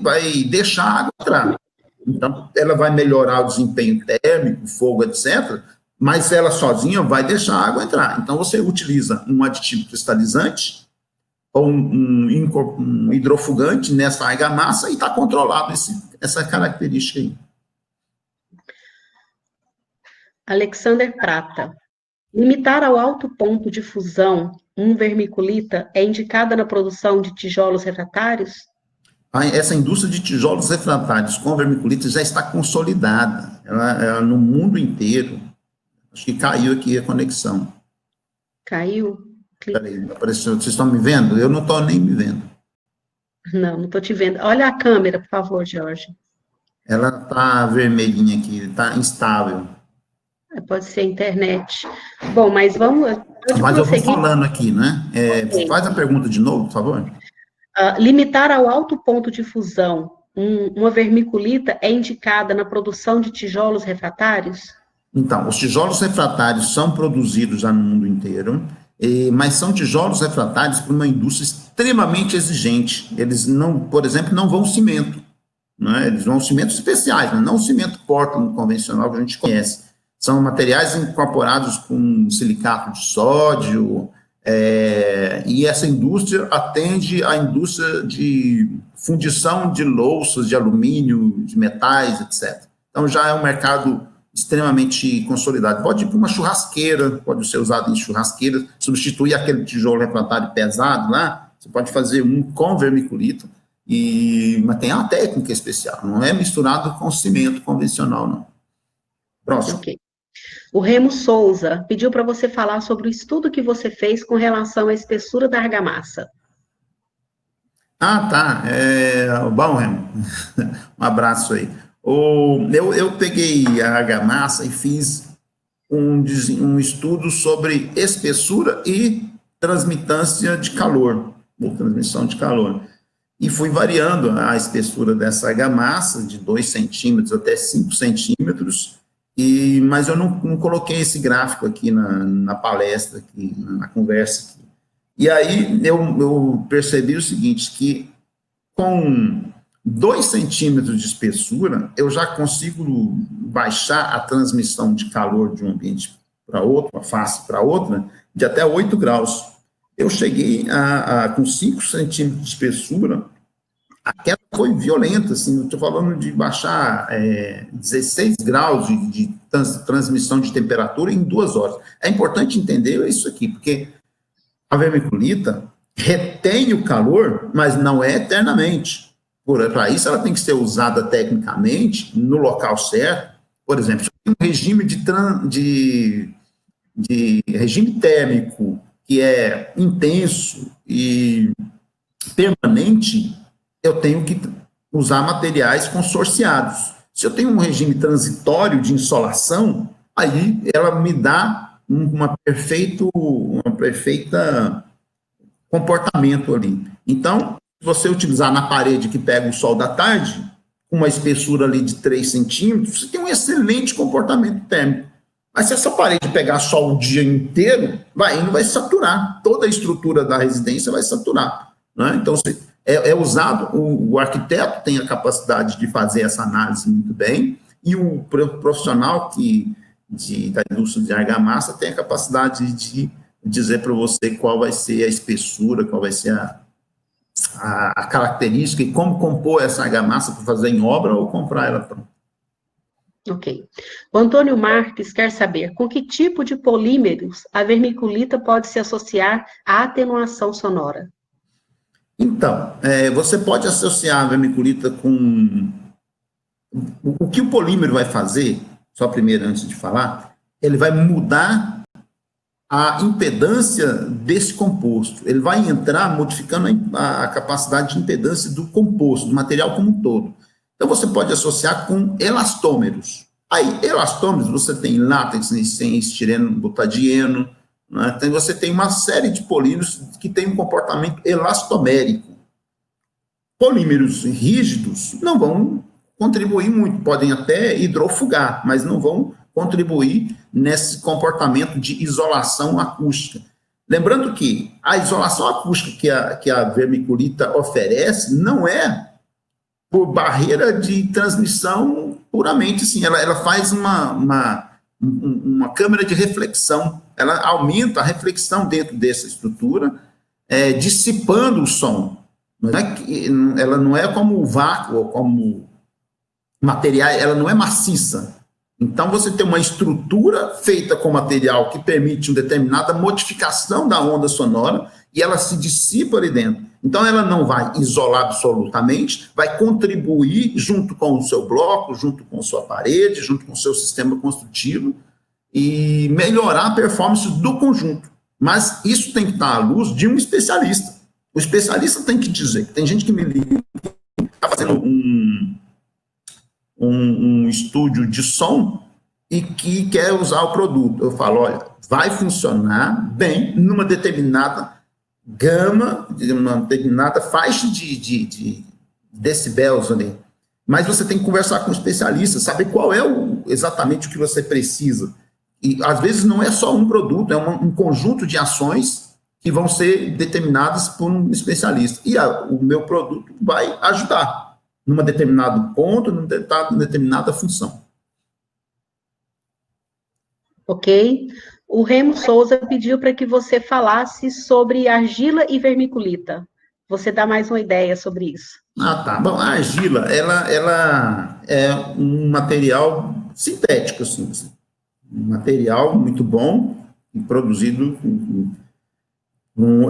Speaker 2: vai deixar a água entrar. Então, ela vai melhorar o desempenho térmico, fogo, etc., mas ela sozinha vai deixar a água entrar. Então, você utiliza um aditivo cristalizante ou um hidrofugante nessa argamassa e está controlado essa característica aí.
Speaker 1: Alexander Prata. Limitar ao alto ponto de fusão um vermiculita é indicada na produção de tijolos refratários?
Speaker 2: Essa indústria de tijolos refratários com vermiculita já está consolidada. Ela no mundo inteiro. Acho que caiu aqui a conexão.
Speaker 1: Caiu?
Speaker 2: Peraí, apareceu. Vocês estão me vendo? Eu não estou nem me vendo.
Speaker 1: Não estou te vendo. Olha a câmera, por favor, Jorge.
Speaker 2: Ela está vermelhinha aqui, está instável.
Speaker 1: Pode ser a internet. Bom, mas vamos...
Speaker 2: Mas eu vou falando aqui, né? Okay. Faz a pergunta de novo, por favor.
Speaker 1: Limitar ao alto ponto de fusão uma vermiculita é indicada na produção de tijolos refratários?
Speaker 2: Então, os tijolos refratários são produzidos já no mundo inteiro, mas são tijolos refratários por uma indústria extremamente exigente. Eles não, por exemplo, não vão cimento, né? Eles vão cimentos especiais, mas não o cimento Portland convencional que a gente conhece. São materiais incorporados com silicato de sódio, e essa indústria atende à indústria de fundição de louças, de alumínio, de metais, etc. Então, já é um mercado extremamente consolidado. Pode ir para uma churrasqueira, pode ser usado em churrasqueiras, substituir aquele tijolo refratário pesado lá, você pode fazer um com vermiculita, mas tem uma técnica especial, não é misturado com cimento convencional, não. Próximo.
Speaker 1: Ok. O Remo Souza pediu para você falar sobre o estudo que você fez com relação à espessura da argamassa.
Speaker 2: Ah, tá. Bom, Remo, um abraço aí. Eu peguei a argamassa e fiz um estudo sobre espessura e transmitância de calor, ou transmissão de calor. E fui variando a espessura dessa argamassa, de 2 centímetros até 5 centímetros, mas eu não coloquei esse gráfico aqui na palestra, aqui, na conversa aqui. E aí eu percebi o seguinte, que com 2 centímetros de espessura, eu já consigo baixar a transmissão de calor de um ambiente para outro, uma face para outra, de até 8 graus. Eu cheguei com 5 centímetros de espessura, a queda foi violenta, assim, eu estou falando de baixar 16 graus de transmissão de temperatura em 2 horas. É importante entender isso aqui, porque a vermiculita retém o calor, mas não é eternamente. Para isso, ela tem que ser usada tecnicamente no local certo. Por exemplo, se eu tenho um regime de regime térmico que é intenso e permanente, eu tenho que usar materiais consorciados. Se eu tenho um regime transitório de insolação, aí ela me dá uma perfeita comportamento ali. Então, se você utilizar na parede que pega o sol da tarde, com uma espessura ali de 3 centímetros, você tem um excelente comportamento térmico. Mas se essa parede pegar sol o dia inteiro, não vai saturar. Toda a estrutura da residência vai saturar, né? Então, é usado, o arquiteto tem a capacidade de fazer essa análise muito bem, e o profissional da indústria de argamassa tem a capacidade de dizer para você qual vai ser a espessura, qual vai ser a característica e como compor essa argamassa para fazer em obra ou comprar ela pronta.
Speaker 1: Ok. O Antônio Marques quer saber com que tipo de polímeros a vermiculita pode se associar à atenuação sonora.
Speaker 2: Então, você pode associar a vermiculita com... O que o polímero vai fazer, só primeiro antes de falar, ele vai mudar a impedância desse composto. Ele vai entrar modificando a capacidade de impedância do composto, do material como um todo. Então, você pode associar com elastômeros. Aí, elastômeros, você tem látex, tem estireno, butadieno, né? Então, você tem uma série de polímeros que têm um comportamento elastomérico. Polímeros rígidos não vão contribuir muito, podem até hidrofugar, mas não vão contribuir nesse comportamento de isolação acústica. Lembrando que a isolação acústica que a vermiculita oferece não é por barreira de transmissão puramente, assim, ela faz uma câmara de reflexão, ela aumenta a reflexão dentro dessa estrutura, dissipando o som. Ela não é como o vácuo, ou como material, ela não é maciça. Então, você tem uma estrutura feita com material que permite uma determinada modificação da onda sonora e ela se dissipa ali dentro. Então, ela não vai isolar absolutamente, vai contribuir junto com o seu bloco, junto com a sua parede, junto com o seu sistema construtivo e melhorar a performance do conjunto. Mas isso tem que estar à luz de um especialista. O especialista tem que dizer. Tem gente que me liga, está fazendo um estúdio de som e que quer usar o produto. Eu falo, olha, vai funcionar bem numa determinada gama, numa determinada faixa de decibéis ali. Mas você tem que conversar com o especialista, saber qual é exatamente o que você precisa. E, às vezes, não é só um produto, é um conjunto de ações que vão ser determinadas por um especialista. E o meu produto vai ajudar num determinado ponto, numa determinada função.
Speaker 1: Ok. O Remo Souza pediu para que você falasse sobre argila e vermiculita. Você dá mais uma ideia sobre isso.
Speaker 2: Tá. Bom, a argila, ela é um material sintético, assim, um material muito bom e produzido...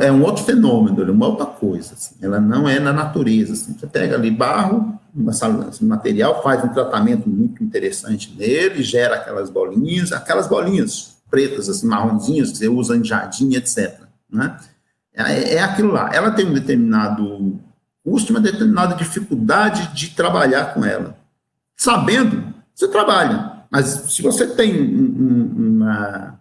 Speaker 2: é um outro fenômeno, é uma outra coisa. Assim, ela não é na natureza. Assim, você pega ali barro, material, faz um tratamento muito interessante nele, gera aquelas bolinhas pretas, assim, marronzinhas, que você usa em jardim, etc. Né? É aquilo lá. Ela tem um determinado custo, uma determinada dificuldade de trabalhar com ela. Sabendo, você trabalha. Mas se você tem uma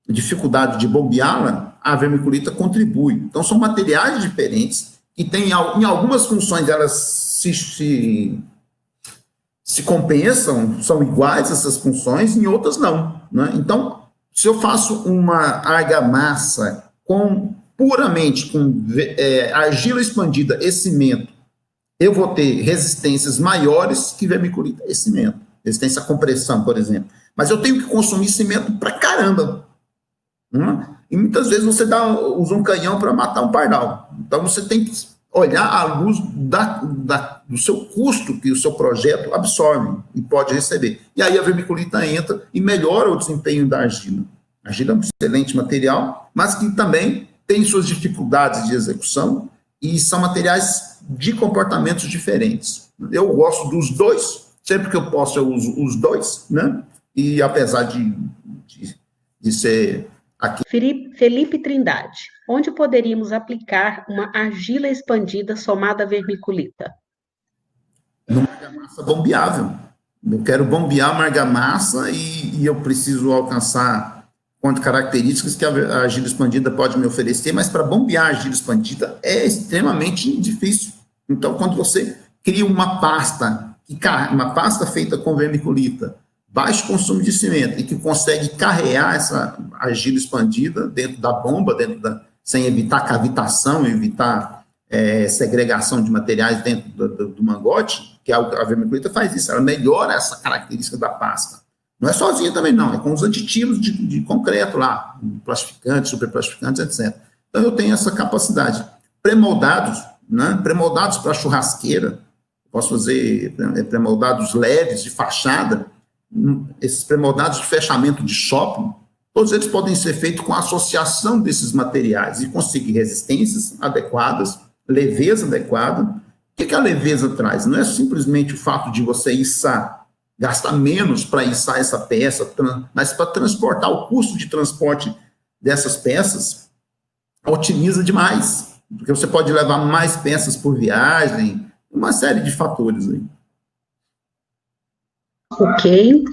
Speaker 2: dificuldade de bombeá-la, a vermiculita contribui. Então, são materiais diferentes que têm, em algumas funções, elas se compensam, são iguais essas funções, em outras não. Né? Então, se eu faço uma argamassa puramente com argila expandida e cimento, eu vou ter resistências maiores que vermiculita e cimento. Resistência à compressão, por exemplo. Mas eu tenho que consumir cimento pra caramba. E muitas vezes você usa um canhão para matar um pardal. Então, você tem que olhar à luz do seu custo que o seu projeto absorve e pode receber. E aí a vermiculita entra e melhora o desempenho da argila. A argila é um excelente material, mas que também tem suas dificuldades de execução e são materiais de comportamentos diferentes. Eu gosto dos dois, sempre que eu posso eu uso os dois, né? E apesar de ser... Aqui.
Speaker 1: Felipe Trindade, onde poderíamos aplicar uma argila expandida somada à vermiculita?
Speaker 2: Numa argamassa bombeável. Eu quero bombear uma argamassa e eu preciso alcançar características que a argila expandida pode me oferecer, mas para bombear a argila expandida é extremamente difícil. Então, quando você cria uma pasta feita com vermiculita, baixo consumo de cimento e que consegue carrear essa argila expandida dentro da bomba, sem evitar cavitação, evitar segregação de materiais dentro do mangote, que a vermiculita faz isso, ela melhora essa característica da pasta. Não é sozinha também, não, é com os aditivos de concreto lá, plastificantes, superplastificantes, etc. Então, eu tenho essa capacidade. Pré-moldados, né? Pré-moldados para churrasqueira, posso fazer pré-moldados leves de fachada, esses pré-moldados de fechamento de shopping, todos eles podem ser feitos com a associação desses materiais e conseguir resistências adequadas leveza adequada. O que a leveza traz? Não é simplesmente o fato de você içar, gastar menos para içar essa peça, mas para transportar, o custo de transporte dessas peças otimiza demais, porque você pode levar mais peças por viagem, uma série de fatores aí.
Speaker 1: Ok.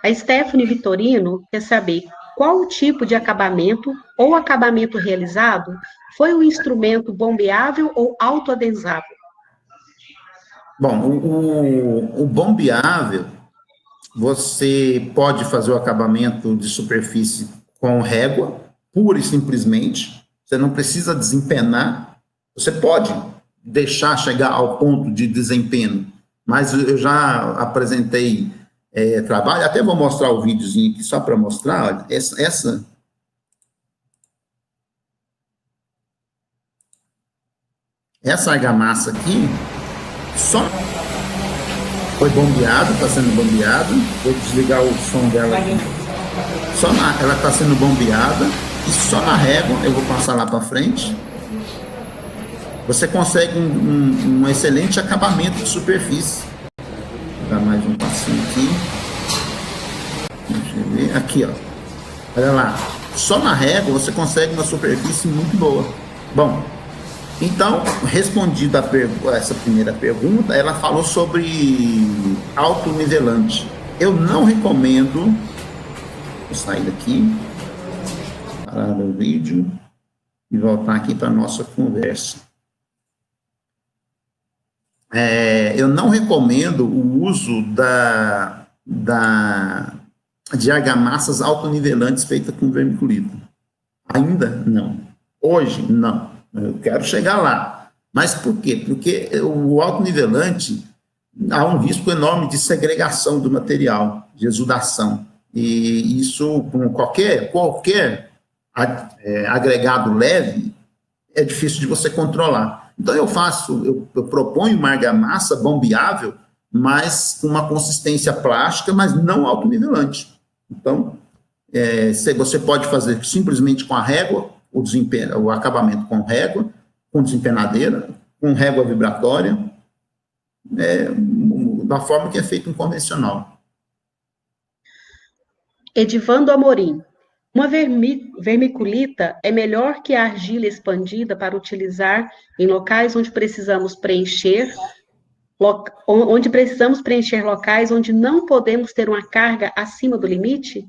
Speaker 1: A Stephanie Vitorino quer saber qual o tipo de acabamento ou acabamento realizado foi um instrumento bombeável ou autoadensável?
Speaker 2: Bom, o bombeável, você pode fazer o acabamento de superfície com régua, pura e simplesmente, você não precisa desempenar, você pode deixar chegar ao ponto de desempenho, mas eu já apresentei trabalho, até vou mostrar o videozinho aqui só para mostrar, olha, essa argamassa aqui, só foi bombeado, está sendo bombeado, vou desligar o som dela aqui. Ela está sendo bombeada, e só na régua, eu vou passar lá para frente, você consegue um excelente acabamento de superfície. Vou dar mais um passinho aqui. Deixa eu ver. Aqui, ó. Olha lá. Só na régua você consegue uma superfície muito boa. Bom, então, respondida essa primeira pergunta, ela falou sobre autonivelante. Eu não recomendo. Vou sair daqui, parar o vídeo e voltar aqui para a nossa conversa. Eu não recomendo o uso de argamassas autonivelantes feitas com vermiculita. Ainda não. Hoje, não. Eu quero chegar lá. Mas por quê? Porque o autonivelante há um risco enorme de segregação do material, de exudação. E isso, com qualquer agregado leve, é difícil de você controlar. Então, eu proponho uma argamassa bombeável, mas com uma consistência plástica, mas não autonivelante. Então, você pode fazer simplesmente com a régua, o acabamento com régua, com desempenadeira, com régua vibratória, da forma que é feito um convencional.
Speaker 1: Edivando Amorim. Uma vermiculita é melhor que a argila expandida para utilizar em locais onde precisamos preencher locais onde não podemos ter uma carga acima do limite?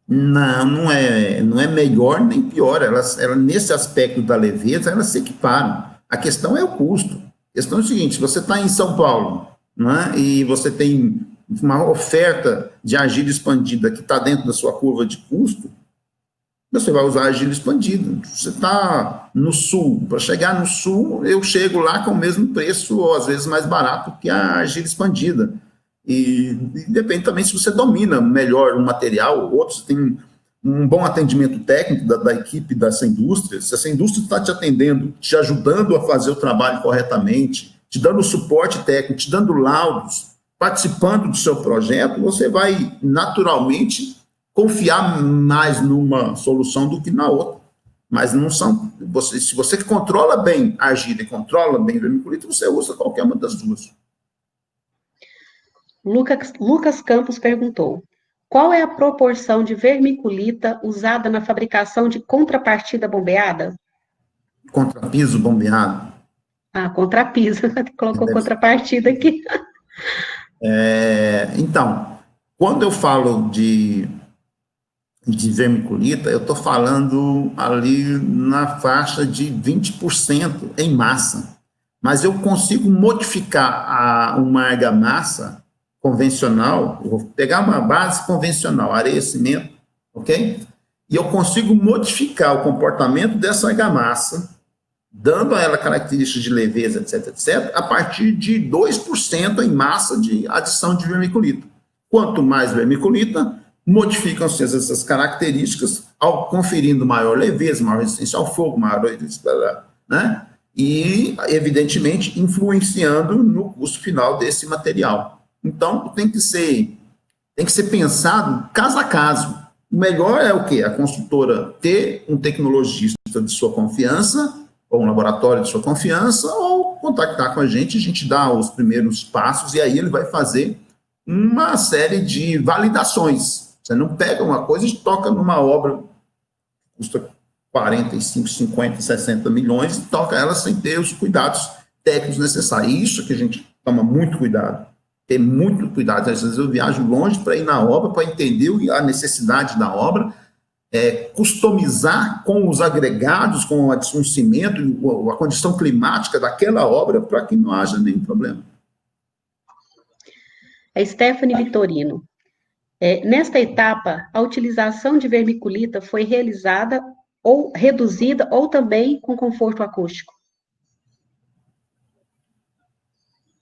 Speaker 2: Não é melhor nem pior. Ela, nesse aspecto da leveza, elas se equiparam. A questão é o custo. A questão é o seguinte: se você está em São Paulo, né, e você tem uma oferta de argila expandida que está dentro da sua curva de custo, você vai usar argila expandida. Você está no sul, para chegar no sul, eu chego lá com o mesmo preço, ou às vezes mais barato que a argila expandida. E depende também se você domina melhor um material, outros têm um bom atendimento técnico da equipe dessa indústria. Se essa indústria está te atendendo, te ajudando a fazer o trabalho corretamente, te dando suporte técnico, te dando laudos, participando do seu projeto, você vai naturalmente confiar mais numa solução do que na outra. Mas não são. Se você controla bem a argila e controla bem a vermiculita, você usa qualquer uma das duas.
Speaker 1: Lucas Campos perguntou: qual é a proporção de vermiculita usada na fabricação de contrapartida bombeada?
Speaker 2: Contrapiso bombeado.
Speaker 1: Contrapiso. Colocou contrapartida aqui.
Speaker 2: Então, quando eu falo de vermiculita, eu estou falando ali na faixa de 20% em massa. Mas eu consigo modificar uma argamassa convencional, eu vou pegar uma base convencional, areia, cimento, ok? E eu consigo modificar o comportamento dessa argamassa, dando a ela características de leveza, etc., etc., a partir de 2% em massa de adição de vermiculita. Quanto mais vermiculita, modificam-se essas características, conferindo maior leveza, maior resistência ao fogo, maior resistência, né? E, evidentemente, influenciando no custo final desse material. Então, tem que ser pensado caso a caso. O melhor é o quê? A construtora ter um tecnologista de sua confiança ou um laboratório de sua confiança, ou contactar com a gente dá os primeiros passos, e aí ele vai fazer uma série de validações. Você não pega uma coisa e toca numa obra que custa 45, 50, 60 milhões e toca ela sem ter os cuidados técnicos necessários. Isso que a gente toma muito cuidado. Ter muito cuidado. Às vezes eu viajo longe para ir na obra, para entender a necessidade da obra, customizar com os agregados, com um cimento, a condição climática daquela obra, para que não haja nenhum problema.
Speaker 1: A Stephanie Vitorino. Nesta etapa, a utilização de vermiculita foi realizada ou reduzida, ou também com conforto acústico?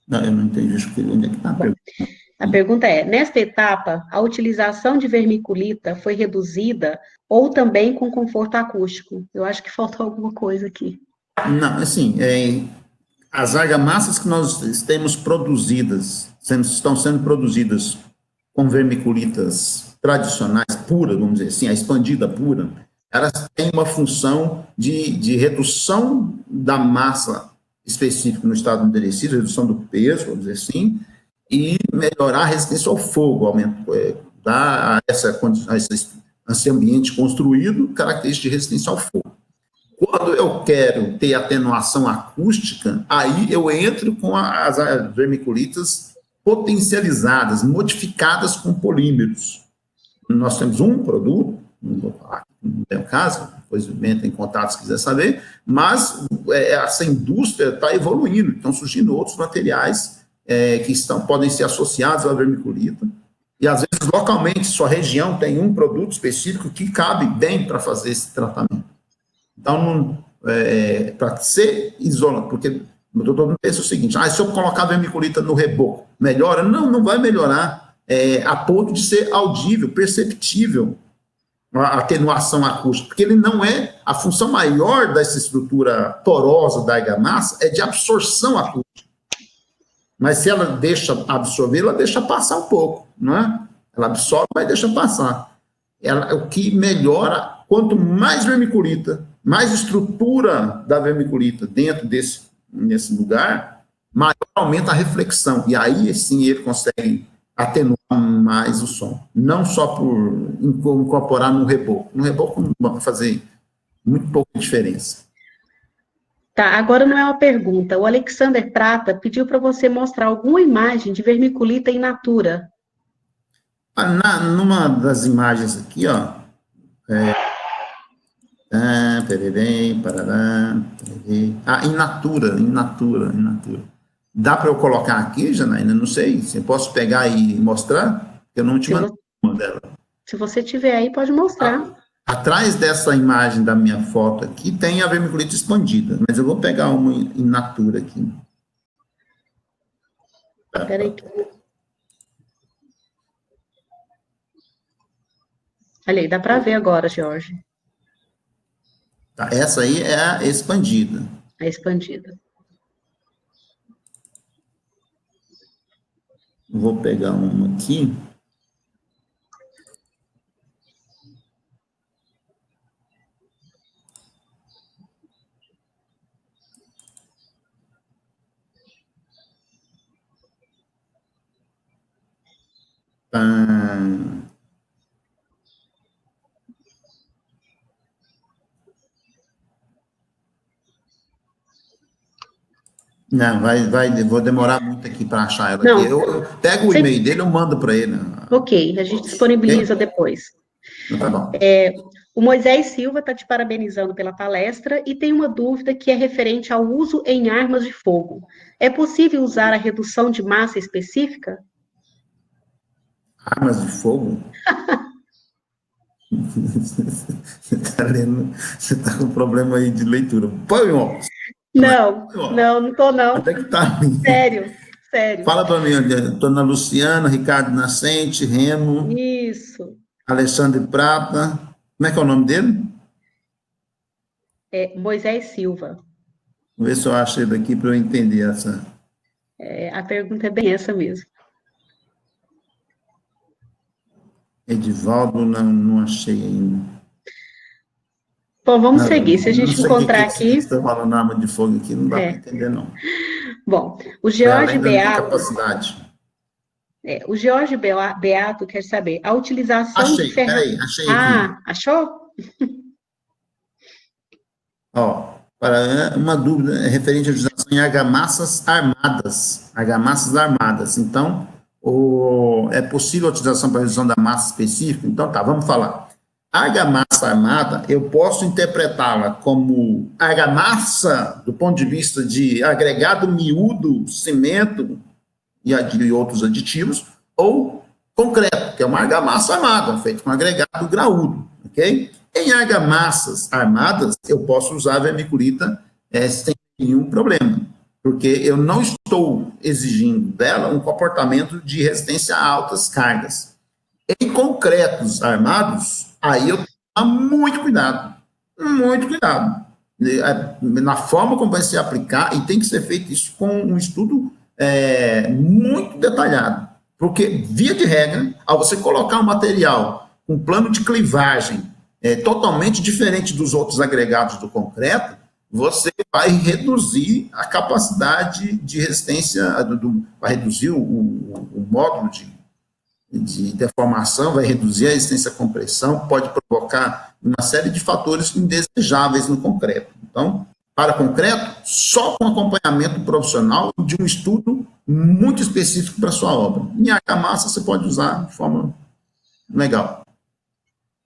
Speaker 2: Não, eu não entendi onde é que está a pergunta.
Speaker 1: A pergunta é, nesta etapa, a utilização de vermiculita foi reduzida ou também com conforto acústico? Eu acho que faltou alguma coisa aqui.
Speaker 2: Não, assim, as argamassas que nós temos produzidas, estão sendo produzidas com vermiculitas tradicionais, puras, vamos dizer assim, a expandida pura, elas têm uma função de redução da massa específica no estado envelhecido, redução do peso, vamos dizer assim, e melhorar a resistência ao fogo, dar a esse ambiente construído características de resistência ao fogo. Quando eu quero ter atenuação acústica, aí eu entro com as vermiculitas potencializadas, modificadas com polímeros. Nós temos um produto, não vou falar, não tem o caso, depois entra em contato se quiser saber, mas essa indústria está evoluindo, estão surgindo outros materiais que podem ser associados à vermiculita, e às vezes localmente sua região tem um produto específico que cabe bem para fazer esse tratamento. Então, para ser isolado, porque o doutor pensa o seguinte, se eu colocar a vermiculita no reboco, melhora? Não, não vai melhorar a ponto de ser audível, perceptível a atenuação acústica, porque ele não é, a função maior dessa estrutura porosa da argamassa é de absorção acústica. Mas se ela deixa absorver, ela deixa passar um pouco, não é? Ela absorve, mas deixa passar. O que melhora, quanto mais vermiculita, mais estrutura da vermiculita dentro nesse lugar, maior aumenta a reflexão. E aí, sim, ele consegue atenuar mais o som. Não só por incorporar no reboco. No reboco não vai fazer muito pouca diferença.
Speaker 1: Tá, agora não é uma pergunta. O Alexander Prata pediu para você mostrar alguma imagem de vermiculita in natura.
Speaker 2: Numa das imagens aqui, ó. In natura. Dá para eu colocar aqui, Janaína? Não sei. Se eu posso pegar e mostrar? Eu não te mandei uma dela.
Speaker 1: Se você tiver aí, pode mostrar.
Speaker 2: Atrás dessa imagem da minha foto aqui, tem a vermiculita expandida, mas eu vou pegar uma in natura aqui.
Speaker 1: Espera aí. Olha aí, dá para ver agora, Jorge.
Speaker 2: Tá, essa aí é a expandida.
Speaker 1: A expandida.
Speaker 2: Vou pegar uma aqui. Não, vou demorar muito aqui para achar ela aqui. Eu pego o e-mail dele, eu mando para ele.
Speaker 1: Ok, a gente disponibiliza depois.
Speaker 2: Tá bom.
Speaker 1: O Moisés Silva está te parabenizando pela palestra e tem uma dúvida que é referente ao uso em armas de fogo. É possível usar a redução de massa específica?
Speaker 2: Armas de fogo? Você está com problema aí de leitura. Põe o óculos.
Speaker 1: Não estou não.
Speaker 2: Até que tá.
Speaker 1: Sério.
Speaker 2: Fala para mim, dona Luciana, Ricardo Nascente, Remo.
Speaker 1: Isso.
Speaker 2: Alexandre Prata. Como é que é o nome dele?
Speaker 1: Moisés Silva.
Speaker 2: Vou ver se eu acho ele aqui para eu entender essa.
Speaker 1: A pergunta é bem essa mesmo.
Speaker 2: Edivaldo, não achei ainda.
Speaker 1: Bom, vamos
Speaker 2: Não,
Speaker 1: seguir. Se a
Speaker 2: não
Speaker 1: gente
Speaker 2: sei o que
Speaker 1: encontrar
Speaker 2: que você
Speaker 1: aqui.
Speaker 2: está falando na arma de fogo aqui, não dá para
Speaker 1: É,
Speaker 2: entender, não.
Speaker 1: bom, o
Speaker 2: Vai
Speaker 1: George
Speaker 2: além da minha
Speaker 1: Beato,
Speaker 2: capacidade.
Speaker 1: Beato quer saber, a utilização de
Speaker 2: Achei,
Speaker 1: ferramentas.
Speaker 2: peraí, achei aqui.
Speaker 1: Ah, achou?
Speaker 2: Ó, para uma dúvida referente à utilização em argamassas armadas. Argamassas armadas. Então, é possível a utilização para redução da massa específica? Então, tá, vamos falar. Argamassa armada, eu posso interpretá-la como argamassa do ponto de vista de agregado miúdo, cimento e outros aditivos, ou concreto, que é uma argamassa armada, feita com agregado graúdo, ok? Em argamassas armadas, eu posso usar vermiculita sem nenhum problema, porque eu não estou exigindo dela um comportamento de resistência a altas cargas. Em concretos armados, aí eu tenho que tomar muito cuidado, muito cuidado. Na forma como vai se aplicar, e tem que ser feito isso com um estudo muito detalhado. Porque, via de regra, ao você colocar um material com um plano de clivagem totalmente diferente dos outros agregados do concreto, você vai reduzir a capacidade de resistência, vai reduzir o módulo de deformação, vai reduzir a resistência à compressão, pode provocar uma série de fatores indesejáveis no concreto. Então, para concreto, só com acompanhamento profissional de um estudo muito específico para a sua obra. Em argamassa, você pode usar de forma legal.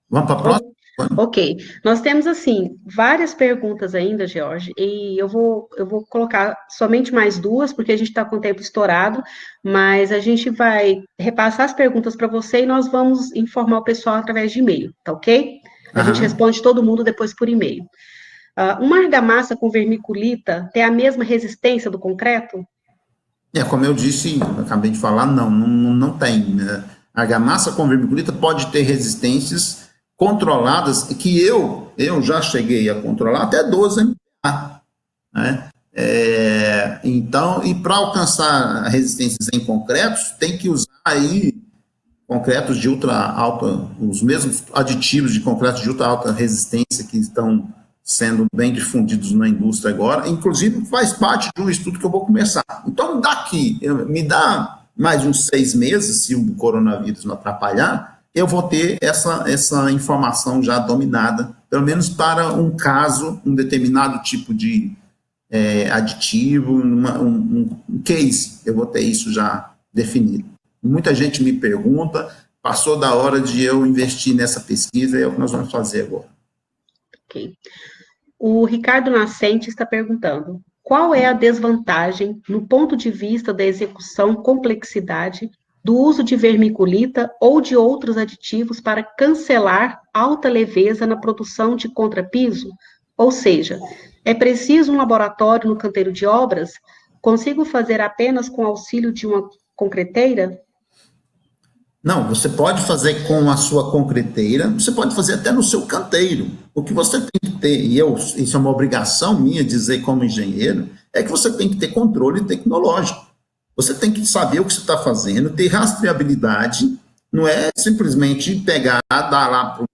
Speaker 2: Vamos para a próxima?
Speaker 1: Ok, nós temos assim várias perguntas ainda, George, e eu vou colocar somente mais duas, porque a gente está com o tempo estourado, mas a gente vai repassar as perguntas para você e nós vamos informar o pessoal através de e-mail, tá ok? A gente
Speaker 2: Aham.
Speaker 1: responde todo mundo depois por e-mail. Uma argamassa com vermiculita tem a mesma resistência do concreto?
Speaker 2: Como eu disse, acabei de falar, não tem. Né? A argamassa com vermiculita pode ter resistências controladas, que eu já cheguei a controlar até 12 MPa. Né? Então, e para alcançar resistências em concretos, tem que usar aí concretos de ultra alta, os mesmos aditivos de concretos de ultra alta resistência que estão sendo bem difundidos na indústria agora, inclusive faz parte de um estudo que eu vou começar. Então, daqui, me dá mais uns 6 meses, se o coronavírus não atrapalhar, eu vou ter essa informação já dominada, pelo menos para um caso, um determinado tipo de aditivo, um case, eu vou ter isso já definido. Muita gente me pergunta, passou da hora de eu investir nessa pesquisa, é o que nós vamos fazer agora.
Speaker 1: Ok. O Ricardo Nascente está perguntando: qual é a desvantagem, no ponto de vista da execução, complexidade, do uso de vermiculita ou de outros aditivos para cancelar alta leveza na produção de contrapiso? Ou seja, é preciso um laboratório no canteiro de obras? Consigo fazer apenas com auxílio de uma concreteira?
Speaker 2: Não, você pode fazer com a sua concreteira, você pode fazer até no seu canteiro. O que você tem que ter, isso é uma obrigação minha dizer como engenheiro, é que você tem que ter controle tecnológico. Você tem que saber o que você está fazendo, ter rastreabilidade, não é simplesmente pegar, dar lá para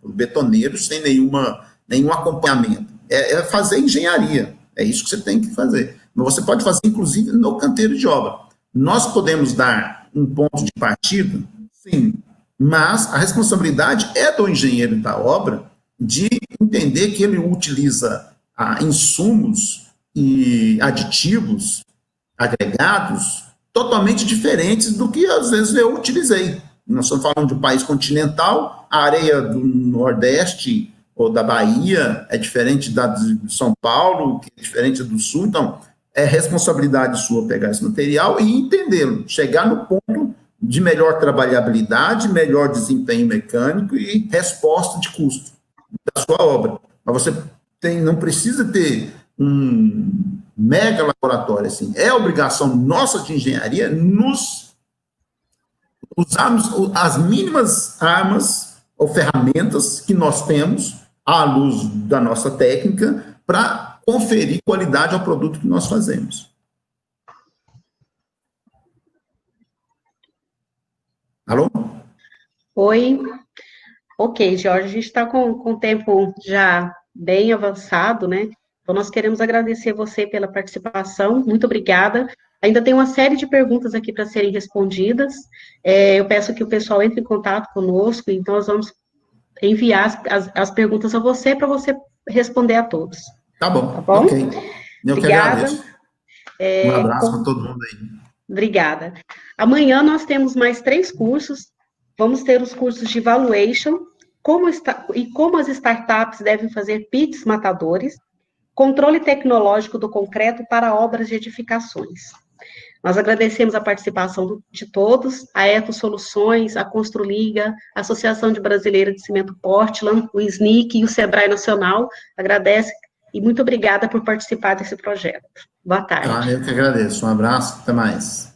Speaker 2: o betoneiro sem nenhum acompanhamento. É fazer engenharia, é isso que você tem que fazer. Mas você pode fazer, inclusive, no canteiro de obra. Nós podemos dar um ponto de partida, sim, mas a responsabilidade é do engenheiro da obra de entender que ele utiliza insumos e aditivos agregados totalmente diferentes do que às vezes eu utilizei. Nós estamos falando de um país continental, a areia do Nordeste ou da Bahia é diferente da de São Paulo, que é diferente do Sul, então é responsabilidade sua pegar esse material e entendê-lo, chegar no ponto de melhor trabalhabilidade, melhor desempenho mecânico e resposta de custo da sua obra. Mas você não precisa ter um mega laboratório assim. É obrigação nossa de engenharia nos usarmos as mínimas armas ou ferramentas que nós temos à luz da nossa técnica para conferir qualidade ao produto que nós fazemos. Alô?
Speaker 1: Oi. Ok, Jorge, a gente está com o tempo já bem avançado, né? Então, nós queremos agradecer você pela participação, muito obrigada. Ainda tem uma série de perguntas aqui para serem respondidas. Eu peço que o pessoal entre em contato conosco, então nós vamos enviar as perguntas a você para você responder a todos.
Speaker 2: Tá
Speaker 1: Tá
Speaker 2: bom,
Speaker 1: bom?
Speaker 2: ok. Eu que
Speaker 1: Obrigada.
Speaker 2: agradeço. Um abraço para todo mundo aí.
Speaker 1: Obrigada. Amanhã nós temos mais 3 cursos. Vamos ter os cursos de Valuation, como as startups devem fazer PITs matadores, controle tecnológico do concreto para obras de edificações. Nós agradecemos a participação de todos, a Eto Soluções, a Construliga, a Associação de Brasileira de Cimento Portland, o SNIC e o Sebrae Nacional. Agradece e muito obrigada por participar desse projeto. Boa tarde.
Speaker 2: Eu que agradeço. Um abraço, até mais.